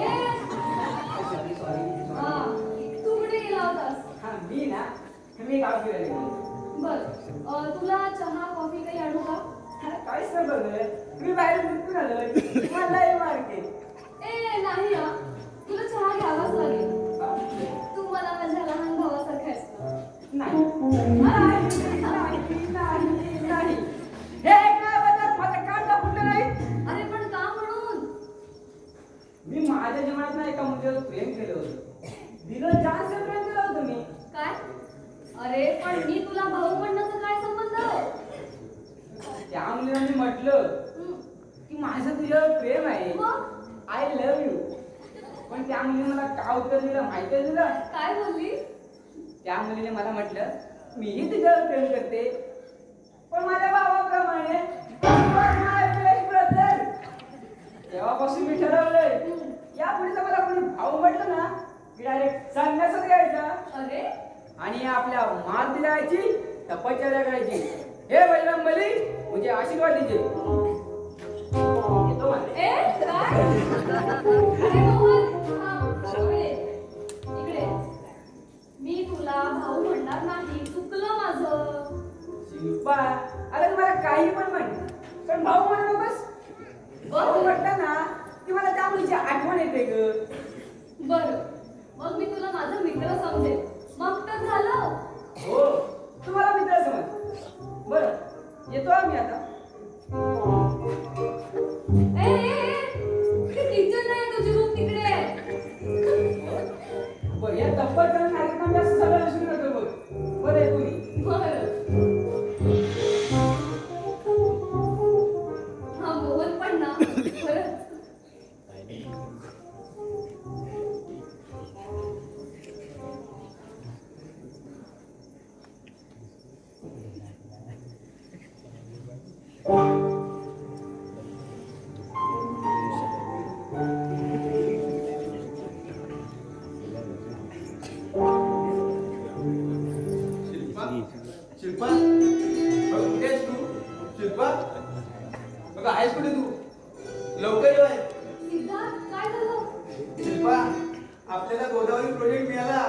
सॉरी सॉरी हा तू कुठे गेला होतास? हा मी गाव फिरायला गेलो. बर तुला चहा कॉफी काही आणू का? काहीच नाही बघ, मी बाहेर निघून आलोय. मलाही मार्के. ए नाही हा तुला चहा घ्यावाच लागेल. तू मला माझ्या लहान भावासारखा आहेस ना. नाही नाही. हे एक नाही बदल, माझं कान का फुटलं नाही. अरे पण का म्हणून? मी माझ्या जीवनात ना एका मुलीवर प्रेम केलं होतं. दिलं जास्त प्रेम केलं होतं मी. काय? अरे पण मी तुला भाऊ म्हणण्याचा काय संबंध? त्या मुलीने म्हटलं की माझं तुझ्यावर प्रेम आहे, मग आय लव्ह यू. पण त्या मुलीने मला काय उत्तर दिलं माहिती आहे तुला? काय बोलली? त्या मुलीने मला म्हटलं मीही तुझ्यावर प्रेम करते, पण माझ्या भावाप्रमाणे. ब्रदर. तेव्हापासून मी ठरवलंय या पुढे मला कोणी भाऊ म्हटलं ना की डायरेक्ट सांगण्याचं द्यायचा अरे आणि आपल्या मार दिलायची तपश्चर्या करायची. हे बजरंगबली म्हणजे आशीर्वाद दीजिए. येतो मला. ए काय? अरे मोहन इकडे इकडे. मी तुला भाऊ म्हणणार नाही, चुकलं माझं. शिल्पा, अरे तुम्हाला काही पण म्हण, पण भाऊ म्हणू नकोस. भाऊ म्हटलं ना की मला त्या मुलीची आठवण येते ग. बरं मग मी तुला माझा मित्र समजेल, मग तर झालं. हो, तुम्हाला मित्र समज. बरं, येतो आम्ही आता. ते किचन आहे, तुझी रूम तिकडे आहे. बरं, या तब्बल करून कार्यक्रम असं सगळं विसरू नका बघ. बरं आहे तुम्ही. बरं हा मोहन पण ना खरंच. शिल्पा शिल्पा अगं कुठे आहेस तू? शिल्पा अगं आहेस कुठे तू? लवकर ये बाहेर. सिद्धार्थ काय झालं? शिल्पा आपल्याला गोदावरी प्रोजेक्ट मिळाला.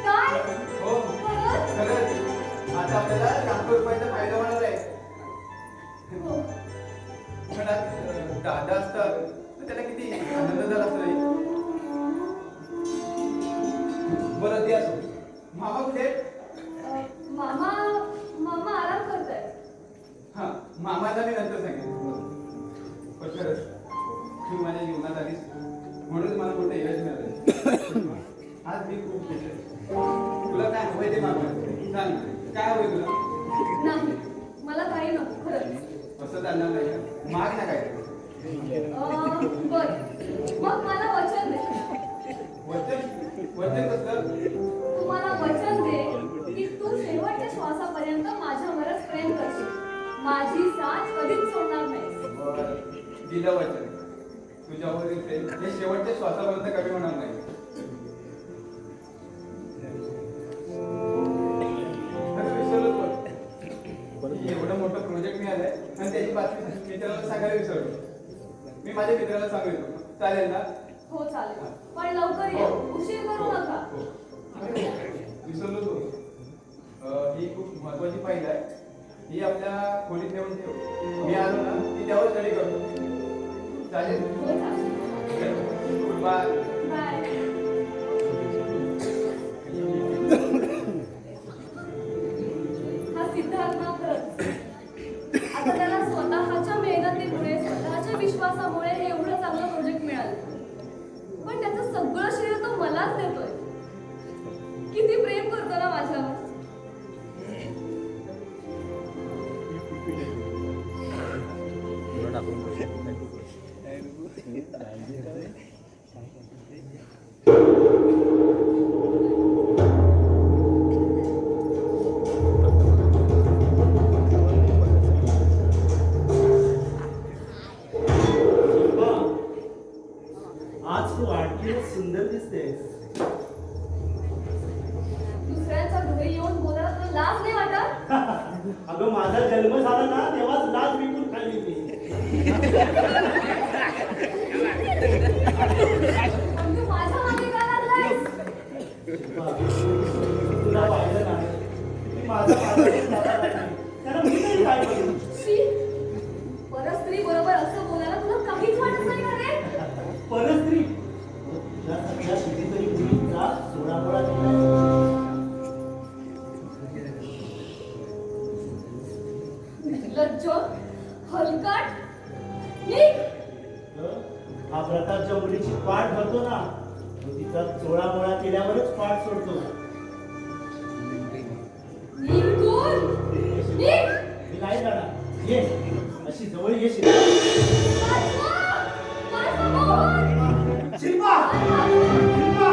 काय? हो खरंच? खरंच आता आपल्याला ₹1,00,000 फायदा होणार आहे. हो. पण आज दादा असतात तर त्याला किती आनंद झाला असता रे. बरं ते असो, मामा कुठे आहेत? मामा मामा आराम करतायत. हा मामाला मी नंतर सांगेन. पण खरंच तू माझ्या जीवनात आलीस म्हणून मला मोठं यश मिळालं. आज मी खूप खुश आहे. तुला काय हवंय ते मागवलं. सांग काय हवंय तुला? नाही मला काही नको खरंच. असं चालणार नाही का? माग ना काय. बर मग मला वचन दे. वचन वचन कसलं? तुम्हाला वचन दे की तू शेवटच्या श्वासापर्यंत माझ्यावरच प्रेम करशील. माझी साथ कधीच सोडणार नाहीस. बरं, दिलं वचन. तुझ्यावरील प्रेम हे शेवटच्या श्वासापर्यंत कमी होणार नाही. अगं विसरलोच बघ. एवढं मोठं प्रोजेक्ट मिळालंय आणि त्याची बातमी मित्राला सांगायला विसरलो. मी माझ्या मित्राला सांगू येतो. चालेल ना? हो चालेल पण लवकर ये, उशीर करू नका. अरे, विसरलो तो. ही खूप महत्वाची फाईल आहे. ही आपल्या खोलीत ठेवून ठेव. मी आलो ना की त्यावर स्टडी करतो. चालेल? हो चालेल. Goodbye. बाय. हा सिद्धार्थ ना खरंच आता त्याला स्वतःच्या मेहनतीमुळे स्वतःच्या विश्वासामुळे हे एवढं चांगलं प्रोजेक्ट मिळालं. पण त्याचं सगळं श्रेय तो मलाच देतोय. किती प्रेम करतो ना माझ्यावर. आज तू आणखी सुंदर दिसतेस. लाज नाही वाटत? अगं माझा जन्म झाला ना तेव्हाच लाज विकून खाल्ली मी. पण तू माझ्या मागे का लागलायस? तुला पाहिलं नाही की माझा त्याला मी तरी काय करू? शी, परस्त्री बरोबर असं बोलायला तुला काहीच वाटत नाही का रे? परस्त्री तुला सगळ्या कितीतरी मुलींचा सोडापोळा केलाय. निर्लज्ज, हलकट, निघ. हा प्रकारच्या मुलीची पाठ धरतो ना तो तिचा चोळामोळा केल्यावरच पाठ सोडतो. निघ दूर. निघ. मी नाही जाणार. ये अशी जवळ येशील. वाचवा. वाचवा मोहन. शिल्पा शिल्पा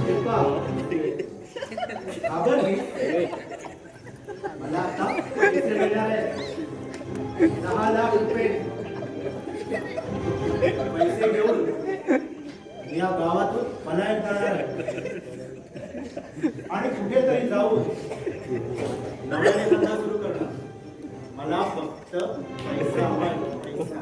शिल्पा घाबरली. मला आता पैसे मिळणार आहे 10 लाख रुपये. पैसे घेऊन मी या गावातून पलायन करणार आहे आणि कुठेतरी जाऊन नव्याने धंदा सुरू करणार. मला फक्त पैसा हवा आहे, पैसा.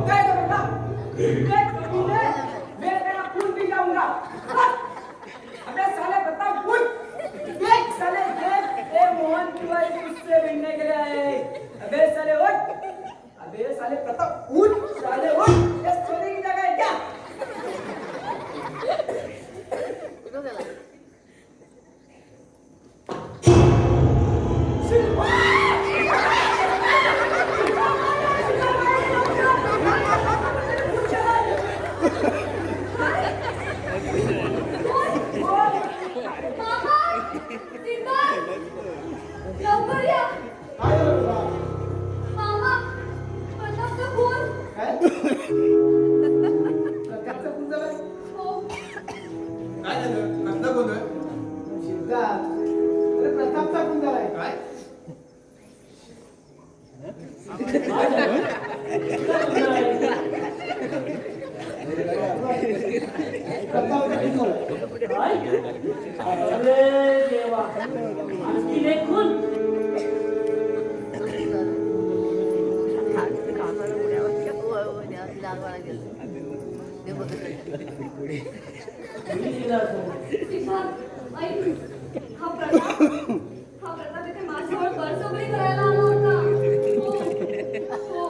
काय करूंगा? काय करूंगा? मैं तेरा खून पी जाऊंगा. अबे साले प्रताप उठ. देख साले देख ये मोहन तिवारी को उससे मिलने के लिए आए. अबे साले उठ. अबे साले प्रताप उठ. साले उठ. ये सोने की जगह है क्या? मामा, सिद्धार्थ, लवकर या. काय झालं तुला? मामा, प्रतापचा खून. काय? प्रतापचा खून झालाय? हो. काय झालं? कसला बोलतोय? सिद्धार्थ, अरे प्रतापचा खून झालाय. काय? प्रतापचा खून झालाय. काय? अरे देवा, आणखी एक खून? कोणी केलं असं? सिद्धार्थ, ऐक. हा प्रताप इथे माझ्याजवळ बळजबरी करायला आला होता. हो.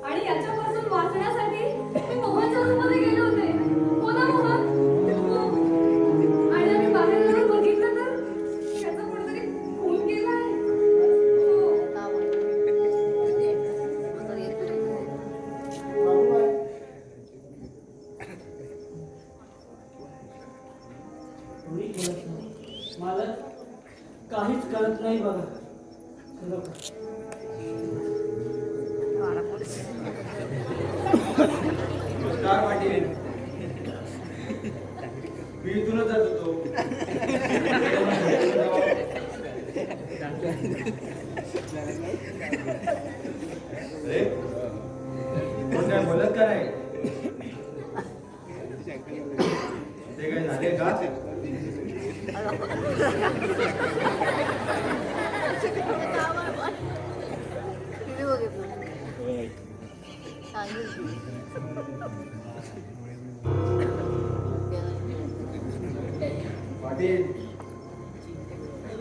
आणि याच्यापासून वाचण्यासाठी मी मोहनच्या रूममध्ये गेले होते. हो ना मोहन? हो. आणि आम्ही बाहेर येऊन बघितलं तर त्याचा कोणीतरी खून केलाय. हो. बाबूबाई, कोणी केलं असं? मला काहीच कळत नाही बघा. खरोखर. नमस्कार पाटील. मी इथूनच जात होतो. अरे कोण काय बोलत का नाही? ते काय झाले का? पाटील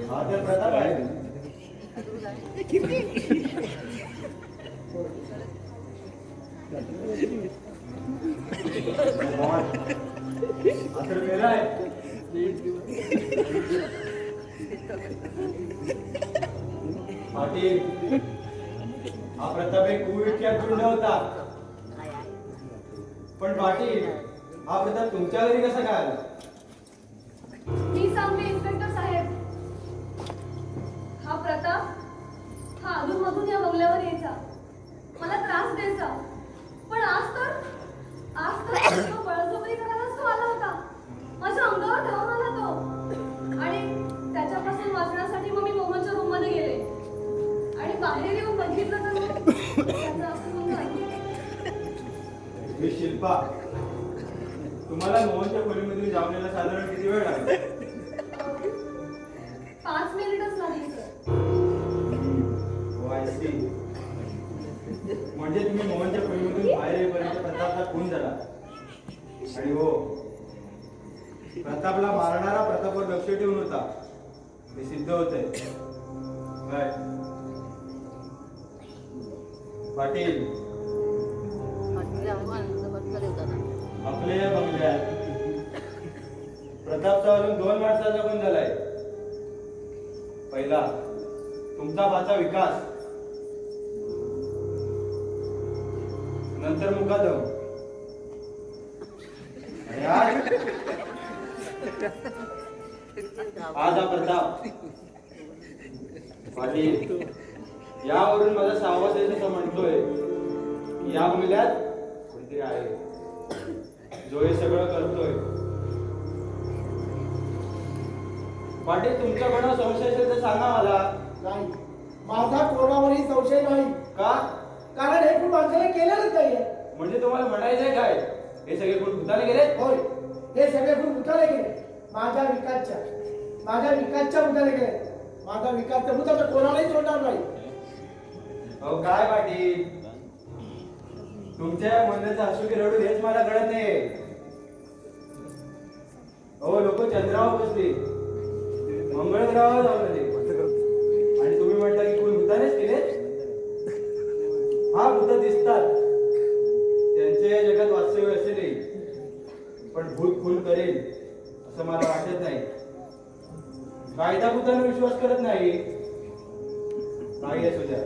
हा तर प्रताप आहे. आता गेलाय पाटील, हा प्रताप एक कुविख्यात गुंड होता. पण पाटील, हा प्रताप तुमच्या घरी कसा काय आला? मी सांगते इन्स्पेक्टर साहेब, हा प्रताप हा अधूनमधून या बंगल्यावर यायचा, मला त्रास द्यायचा. पण आज तर तो बळजबरी करायलाच तो आला होता. माझ्या अंगावर धावून आला तो. आणि त्याच्यापासून वाचण्यासाठी मग मी मोहनच्या रूम मध्ये गेले आणि बाहेर येऊन बघितलं तर त्याचं असं म्हणणं आहे. मी शिल्पा, तुम्हाला मोहनच्या खोलीमधून जाऊन यायला साधारण किती वेळ लागला? 5 मिनिटच लागली सर. हो, I see. म्हणजे तुम्ही मोहनच्या खोलीमधून बाहेर येईपर्यंत प्रतापचा खून झाला. आणि हो, प्रतापला मारणारा प्रतापवर लक्ष ठेवून होता, हे सिद्ध होतंय. काय पाटील, आपल्या या बंगल्यात प्रतापचा अजून 2 माणसाचा खून झालाय. पहिला तुमचा भाचा विकास, नंतर मुकादम, आणि आज हा प्रताप. पाटील, यावरून माझा साहवास असं म्हणतोय की या बंगल्यात कोणतरी आहे जो हे सगळं करतोय. पाटील, तुमच्या मनात संशय असेल तर सांगा मला. नाही, माझा कोणावरही संशय नाही. का? कारण हे खूप माणसाने केलेलंच नाहीये. म्हणजे तुम्हाला म्हणायचंय काय, हे सगळे कोण भूताने गेले? होय, हे सगळे खूप भूताने गेले. माझ्या विकासच्या भूताने गेले. माझा विकासच्या भूत कोणालाही सोडणार नाही. अहो काय पाटील, तुमच्या मनचं हसू की रडू हेच मला कळत नाही. अहो, लोक चंद्रावर बसले, मंगळ ग्रहावर जाऊन आले, आणि तुम्ही म्हणता की कोण भूतानेच केले? हा, भूत दिसतात, त्यांचे या जगात वास्तव्य असेल, पण भूत खून करेल असं मला वाटत नाही. कायदा भूताने विश्वास करत नाही. काही असू द्या,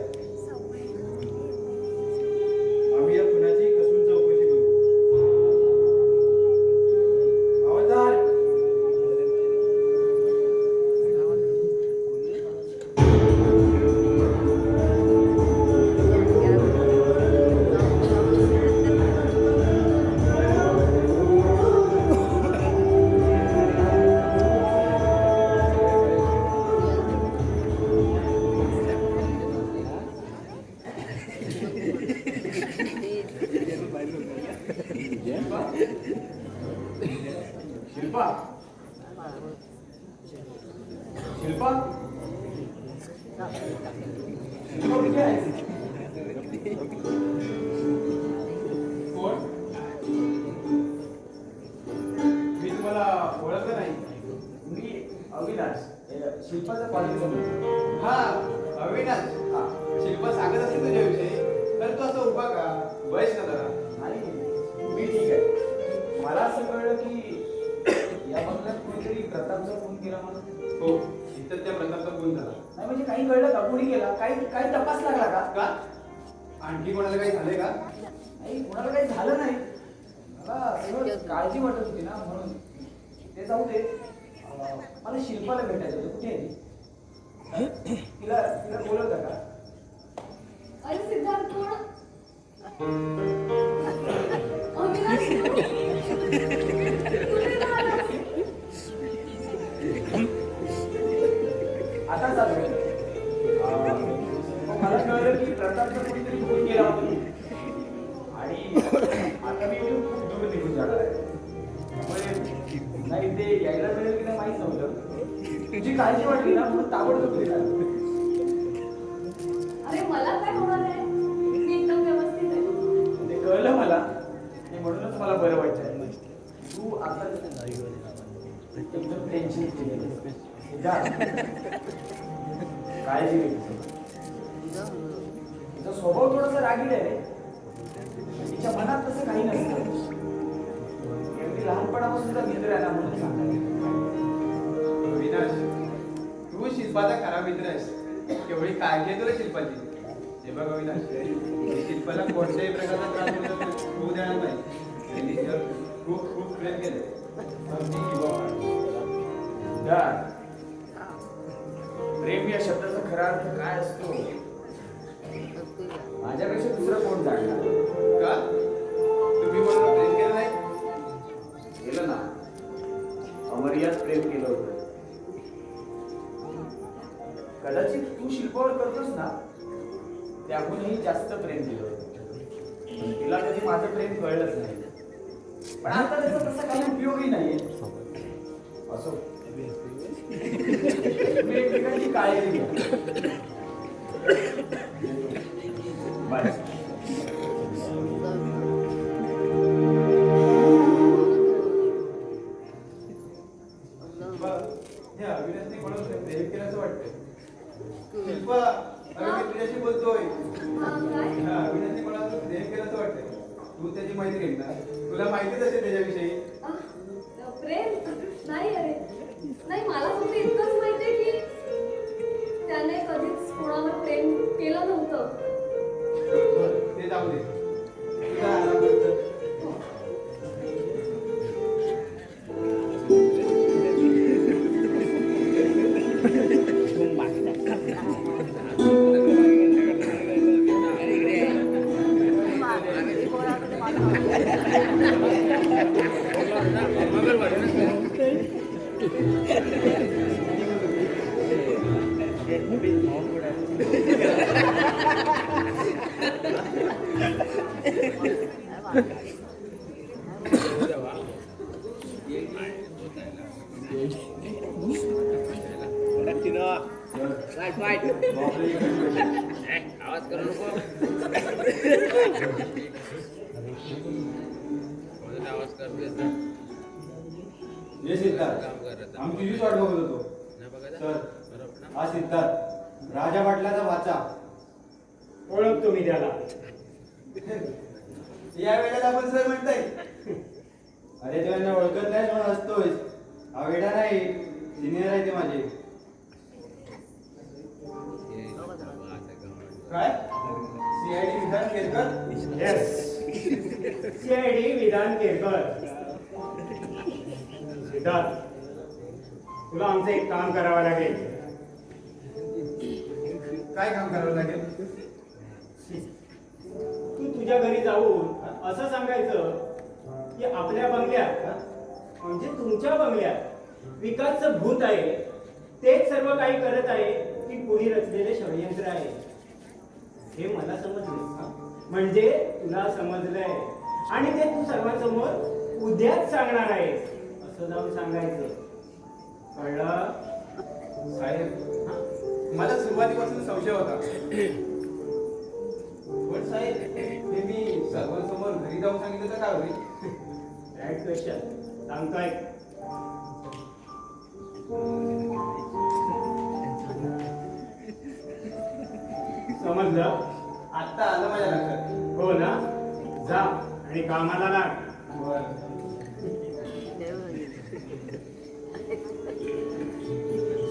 आम्ही या खुनाची कसून चौकशी करू. हवालदार, शिल्पा, शिल्पा, शिल्पा कुठे आहे? कोण? मी तुम्हाला ओळखलं नाही. मी अविनाश, शिल्पाचा कॉलेज. हा, अविनाश. हा, शिल्पा सांगत असेल तुझ्याविषयी, तर तू असं उभा का? बस ना जरा. आणि मी ठीक आहे. मला असं कळलं की या बंगल्यात कोणीतरी प्रतापचा फोन केला म्हणून. हो, इथं त्या प्रतापचा खून झाला. नाही म्हणजे काही कळलं का? कोणी केला? काही तपास लागला का? का? आणखी कोणाला काही झालंय का? नाही, कोणाला काही झालं नाही. मला सगळं काळजी वाटत होती ना, म्हणून. ते जाऊ दे. मला शिल्पाला भेटायचं होतं. कुठे आहे ती? तिला बोलवता का? अरे सिद्धार्थ, अविनाश, कुठे राहिलास? आता चालू आहे. मला कळलं की प्रतापचा कोणीतरी फोन केला म्हणून. आणि आता मी इथून खूप दूर निघून जाणार आहे. त्यामुळे नाही ते यायला मिळेल की नाही माहीत नव्हतं. तुझी काळजी वाटली ना, म्हणून ताबडतोब गेला. अरे मला काय होणार आहे, मी एकदम व्यवस्थित आहे. ते कळलं मला, आणि म्हणूनच मला बरं वाटतंय. तू आता एकदम टेन्शन फ्री काळजी घे. तुझा स्वभाव थोडासा रागीट आहे रे. लहानपणापासूनचा मित्र आहे ना म्हणून सांगतो. अविनाश, तू शिल्पाचा खरा मित्र आहेस. केवढी काळजी आहे तुला शिल्पाची. हे बघ अविनाश, शिल्पाला कोणत्याही प्रकारचा त्रास होऊ देणार नाही. त्यांनी तिला खूप खूप प्रेम केलं. अगदी यार, प्रेम या शब्दाचा खरा अर्थ काय असतो माझ्यापेक्षा दुसरं कोण जाणणार. का तुम्ही मला प्रेम केलं नाही? केलं ना, अमर्याद प्रेम केलं होतं. कदाचित तू शिल्पावर करतोस ना त्याहूनही जास्त प्रेम केलं होतं. पण तिला कधी माझं प्रेम कळलंच नाही. पण आता त्याचा तसा काही उपयोगही नाहीये. असो, तुम्ही एकमेकांची काळजी घ्या. बाय. शिल्पा, हे अविनाशने कोणाला प्रेम केलं असं वाटतंय. शिल्पा, अगं मी तुझ्याशी बोलतोय. काय हा, अविनाशने कोणाला प्रेम केलं असं वाटतंय. तू त्याची माहिती घेईन ना, तुला माहितीच असेल त्याच्याविषयी. प्रेम नाही अरे नाही, मला फक्त इतकंच माहितीये की त्याने कधीच कोणावर प्रेम केलं नव्हतं. बरं, ते जाऊ दे. तुझा आराम करतो. ये सिद्धार्थ, आम्ही तुझीच वाट बघत होतो. सर, हा सिद्धार्थ राजा पाटलाचा वाचा. ओळखतो मी त्याला. या वेळेला आपण सर म्हणताय. अरे त्यांना ओळखत नाही म्हणून असतोय. हा वेडा नाही, सिनियर आहे ते माझे. काय सीआयडी विधान केरकर? येस, सीआयडी विधान केरकर. सिद्धार्थ, तुला आमचं एक काम करावं लागेल. काय काम करावं लागेल? तू तुझ्या घरी जाऊन असं सांगायचं की आपल्या बंगल्यात म्हणजे तुमच्या बंगल्यात विकासचं भूत आहे. तेच सर्व काही करत आहे की कोणी रचलेले षडयंत्र आहे. हे मला समजलं. म्हणजे तुला समजलंय आणि ते तू सर्वांसमोर उद्याच सांगणार आहेस असं जाऊन सांगायचं. कळलं? साहेब, मला सुरुवातीपासून संशय होता. पण साहेब, हे मी सर्वांसमोर घरी जाऊन सांगितलं तर काय होईल? Right question. सांगताय समजलं? आत्ता आलं माझ्या लक्षात. हो ना? जा आणि कामाला लाग.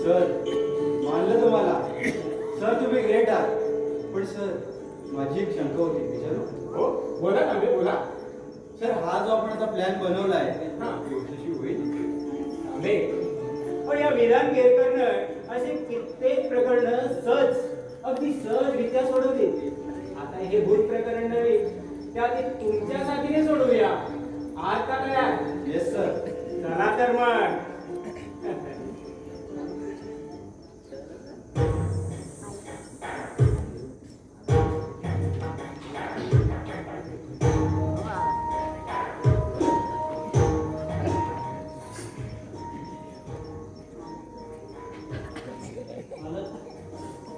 सर, मानलं तुम्हाला. सर, तुम्ही ग्रेट आहात. पण सर, माझी एक शंका होती, विचारू? हो, बोला ना, बोला. सर, हा जो आपण आता प्लॅन बनवलाय हा. यशस्वी होईल? थांबे. पण या विधान केरकरनं असे कित्येक प्रकरण अगदी सहजरित्या सोडवली. आता हे भूत प्रकरण नव्हे, त्यात एक तुमच्या साथीने सोडवूया. आज का काय? Yes sir. चला तर मग.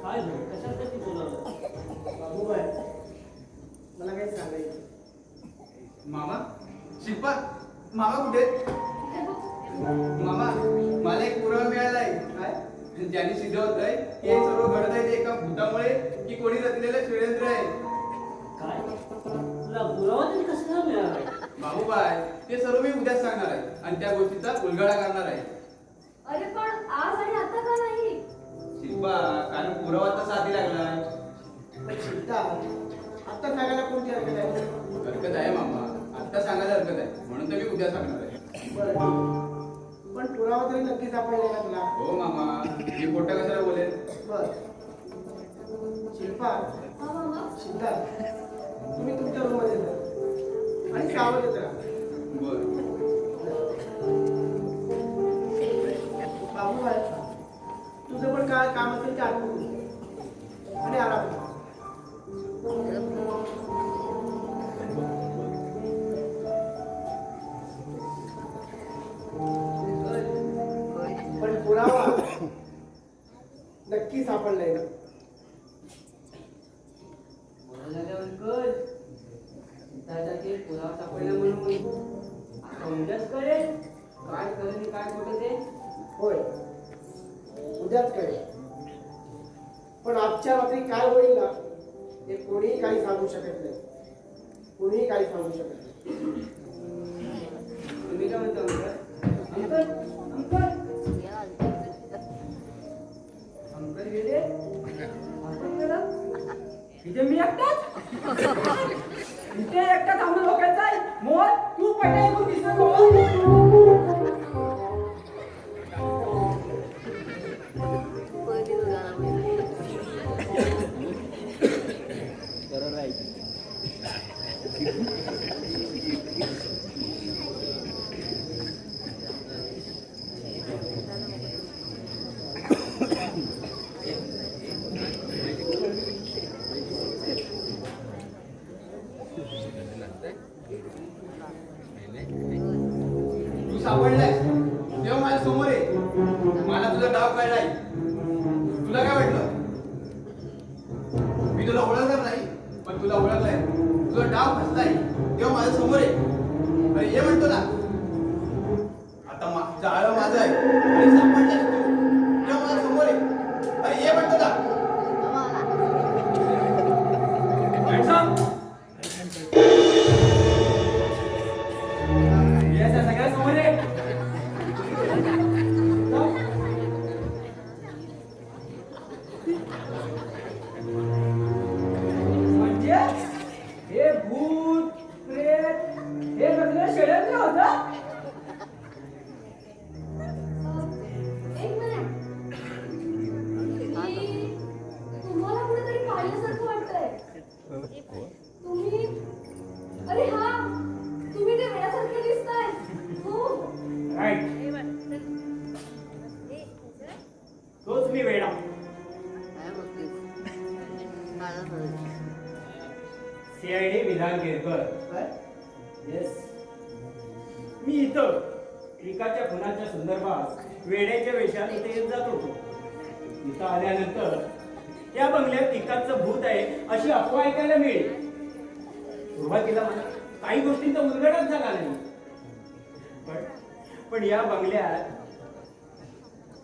काय झालं? कशासाठी बोलावलं? बाबूबाई, मला काही सांगायचं. मामा, शिल्पा, मामा कुठे आहेत? मामा, मला एक पुरावा मिळालाय. काय? ज्यांनी सिद्धवलंय की हे सर्व घडत आहे ते एका भूतामुळे की कोणी रचलेलं षडयंत्र आहे. काय? तुला पुरावा तरी कसं काय मिळाला? बाबूबाई ते सर्व मी उद्याच सांगणार आहे आणि त्या गोष्टीचा उलगडा करणार आहे. अरे पण आज आणि आता का नाही? शिल्पा कारण पुरावा तसा आधी लागलाय. पण चिंता आता सांगायला कोणती हरकत आहे? हरकत आहे मामा, आता सांगायला हरकत आहे म्हणून तर मी उद्या सांगणार आहे. बरं पण पुरावा तरी नक्की सापडला का तुला? हो मामा, मी खोटं कशाला बोलेन. बर शिल्पा हा मामा. चिंता तुम्ही तुमच्या रूम मध्ये जा आणि सावधच राहा. बर बाबू आहे तुझं पण काय काम असेल ते आठवून आणि आराम कर. पण पुरावा नक्की सापडलाय ना? बरं झालं अंकल. सीतासाठी पुरावा सापडला म्हणून आता उद्याच कळेल काय खरं आणि काय खोटं ते. होय उद्याच कळेल. पण आजच्या रात्री काय होईल ना हे कोणीही काही सांगू शकत नाही. कोणीही काही सांगू शकत नाही. तुम्ही काय म्हणता अंकल? अंकल अंकल गेले आपण गेला इथे मी एकटाच इथे एकटा थांबून लोकांचा आहे. मोर तू पटाय तू दिसत तू सापडलायस तेव्हा माझ्या समोर आहे. मला तुझा डाव कळलाय. तुला काय वाटलं मी तुला ओळखणार नाही पण तुला ओळखलाय. तुझा डाव फसलाय तेव्हा माझ्या समोर आहे. अरे ये म्हणतो ना आता जाळ माझं आहे आणि सापडलायस तू तेव्हा माझ्या समोर आहे. अरे ये म्हणतो ना सगळ्या समोर आहे. म्हणजे हे भूत प्रेत हे सगळं षडयंत्र होतं. एक मिनिट. मी तुम्हाला कुठेतरी पाहिल्यासारखं वाटतंय. तुम्ही अरे हा तुम्ही ते वेड्यासारखे दिसताय. हो राईट तोच मी वेडा. सीआयडी विधान केरकर. काय? येस मी इथं एकाच्या खुनाच्या संदर्भात वेड्याच्या वेशात इथे येत जात होतो. इथं आल्यानंतर या बंगल्यात एकाचं भूत आहे अशी अफवा ऐकायला मिळेल. सुरुवातीला मला काही गोष्टींचा उलगडाच झाला नाही. पण या बंगल्यात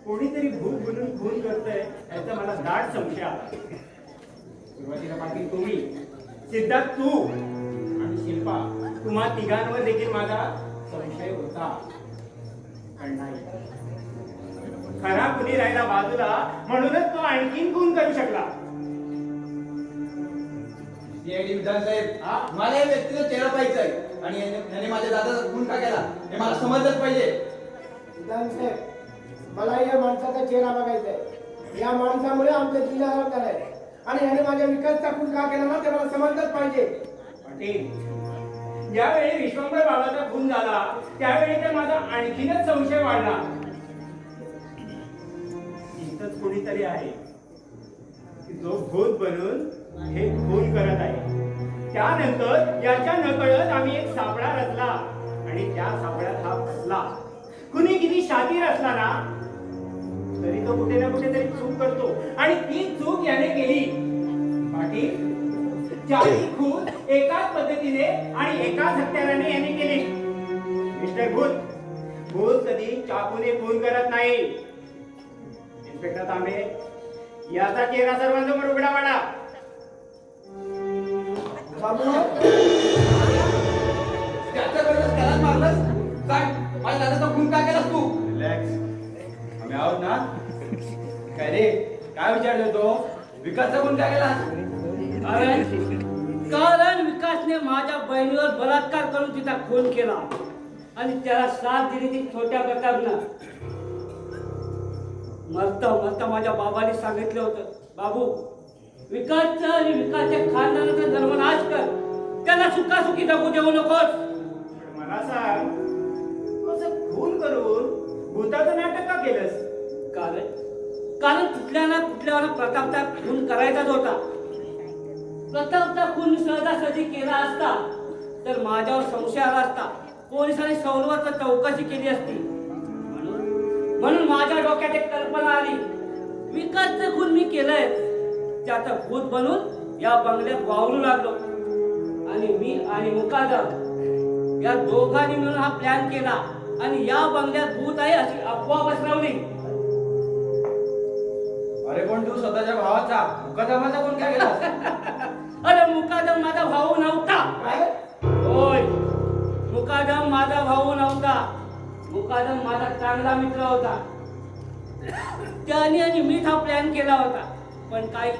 कोणीतरी भूत बनून खून करतंय याचा मला दाट संशय आला. सुरुवातीला पाटील तुम्ही, सिद्धार्थ तू आणि शिल्पा तुम्हा तिघांवर देखील माझा संशय होता. पण नाही, खरा कुणी राहिला बाजूला म्हणूनच तो आणखीन खून करू शकला. सीआयडी विधान साहेब मला या व्यक्तीचा चेहरा पाहिजे आहे आणि याने माझ्या दादाचा खून का केला हे मला समजलंच पाहिजे. विधान साहेब मला या माणसाचा चेहरा बघायचा आहे. या माणसामुळे आमच्या जिल्ह्याला झालाय आणि याने माझ्या विकासचा खून का केला ना ते मला समजलंच पाहिजे. पाटील ज्यावेळी विश्वंभर बाबाचा खून झाला त्यावेळी तर माझा आणखीनच संशय वाढला. इथंच कोणीतरी आहे की जो भूत बनून हे खून करत आहे. त्यानंतर याच्या नकळत आम्ही एक सापळा रचला आणि त्या सापळ्यात हा फसला. कुणी किती शातीर असला ना तरी तो कुठे ना कुठेतरी चूक करतो आणि ती चूक याने केली. पाटील चारही खून एकाच पद्धतीने आणि एकाच हत्याराने याने केली. मिस्टर भूत कधी चाकूने खून करत नाही. इन्स्पेक्टर तांबे याचा चेहरा सर्वांसमोर उघडा पाडा. बाबू त्याच्याकडे खून का केलास तू? रिलॅक्स, आम्ही आहोत ना. काय रे, काय विचारतो तो? विकासचा खून का केलास? कारण विकासने माझ्या बहिणीवर बलात्कार करून तिचा खून केला आणि त्याला साथ दिली ती छोट्या प्रकारनं. मरता माझ्या बाबांनी सांगितलं होतं, बाबू विकासचं आणि विकासच्या खानदानाचा धर्मनाश कर, त्याला सुखासुखी जगू देऊ नकोस. पण मला सांग, असं खून करून भूताचं नाटक का केलंस? कारण कुठल्या ना कुठल्यावर प्रतापचा खून करायचाच होता. प्रतापचा खून सहजासहजी केला असता तर माझ्यावर संशय आला असता, पोलिसांनी सौरवाचा चौकशी केली असती. म्हणून माझ्या डोक्यात एक कल्पना आली, विकासचं खून मी केलंय, त्याचं भूत बनून या बंगल्यात वावरू लागलो आणि मी आणि मुकादम या दोघांनी मिळून हा प्लॅन केला आणि या बंगल्यात भूत आहे अशी अफवा पसरवली. अरे पण तू स्वतःच्या भावाचा मुकादमाचा खून काय केलास? अरे मुकादम माझा भाऊ नव्हता. होय, मुकादम माझा भाऊ नव्हता. मुकादम माझा चांगला मित्र होता. त्याने आणि मीच हा प्लॅन केला होता. पण काय,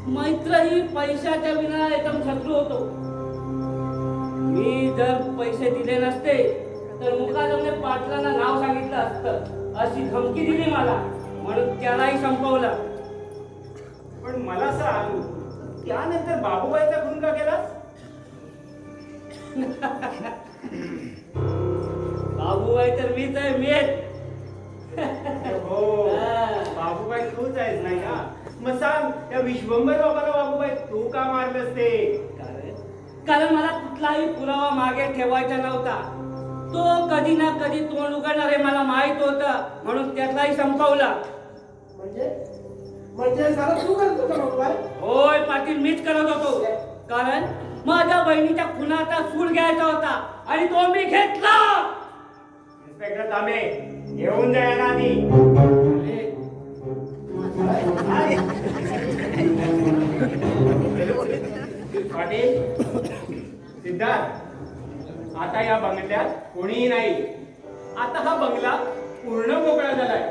मैत्रही पैशाच्या विना एकदम शत्रू होतो. मी जर पैसे दिले नसते तर मुकादमने पाटलांना नाव सांगितलं असतं अशी धमकी दिली मला, म्हणून त्यालाही संपवलं. पण मला सांग, त्यानंतर बाबूबाईचा खून का केलास? बाबूबाई तर मीच आहे, मीच. हो, बाबूबाई तूच आहेस नाही ना? मग सांग, त्या विश्वंभर बाबाला बाबूबाई तू का मारलंस ते? कारण मला कुठलाही पुरावा मागे ठेवायचा नव्हता. तो कधी ना कधी तोंड उघडणार हे मला माहित होतं, म्हणून त्यातलाही संपवला. म्हणजे सारं तू करत होता बाबूबाई? होय पाटील, मीच करत होतो. कारण माझ्या बहिणीच्या खुनाचा सूड घ्यायचा होता आणि तो मी घेतला. इन्स्पेक्टर तांबे, घेऊन जा याला आधी. पाटील, सिद्धार्थ, आता या बंगल्यात कोणीही नाही. आता हा बंगला पूर्ण मोकळा झालाय.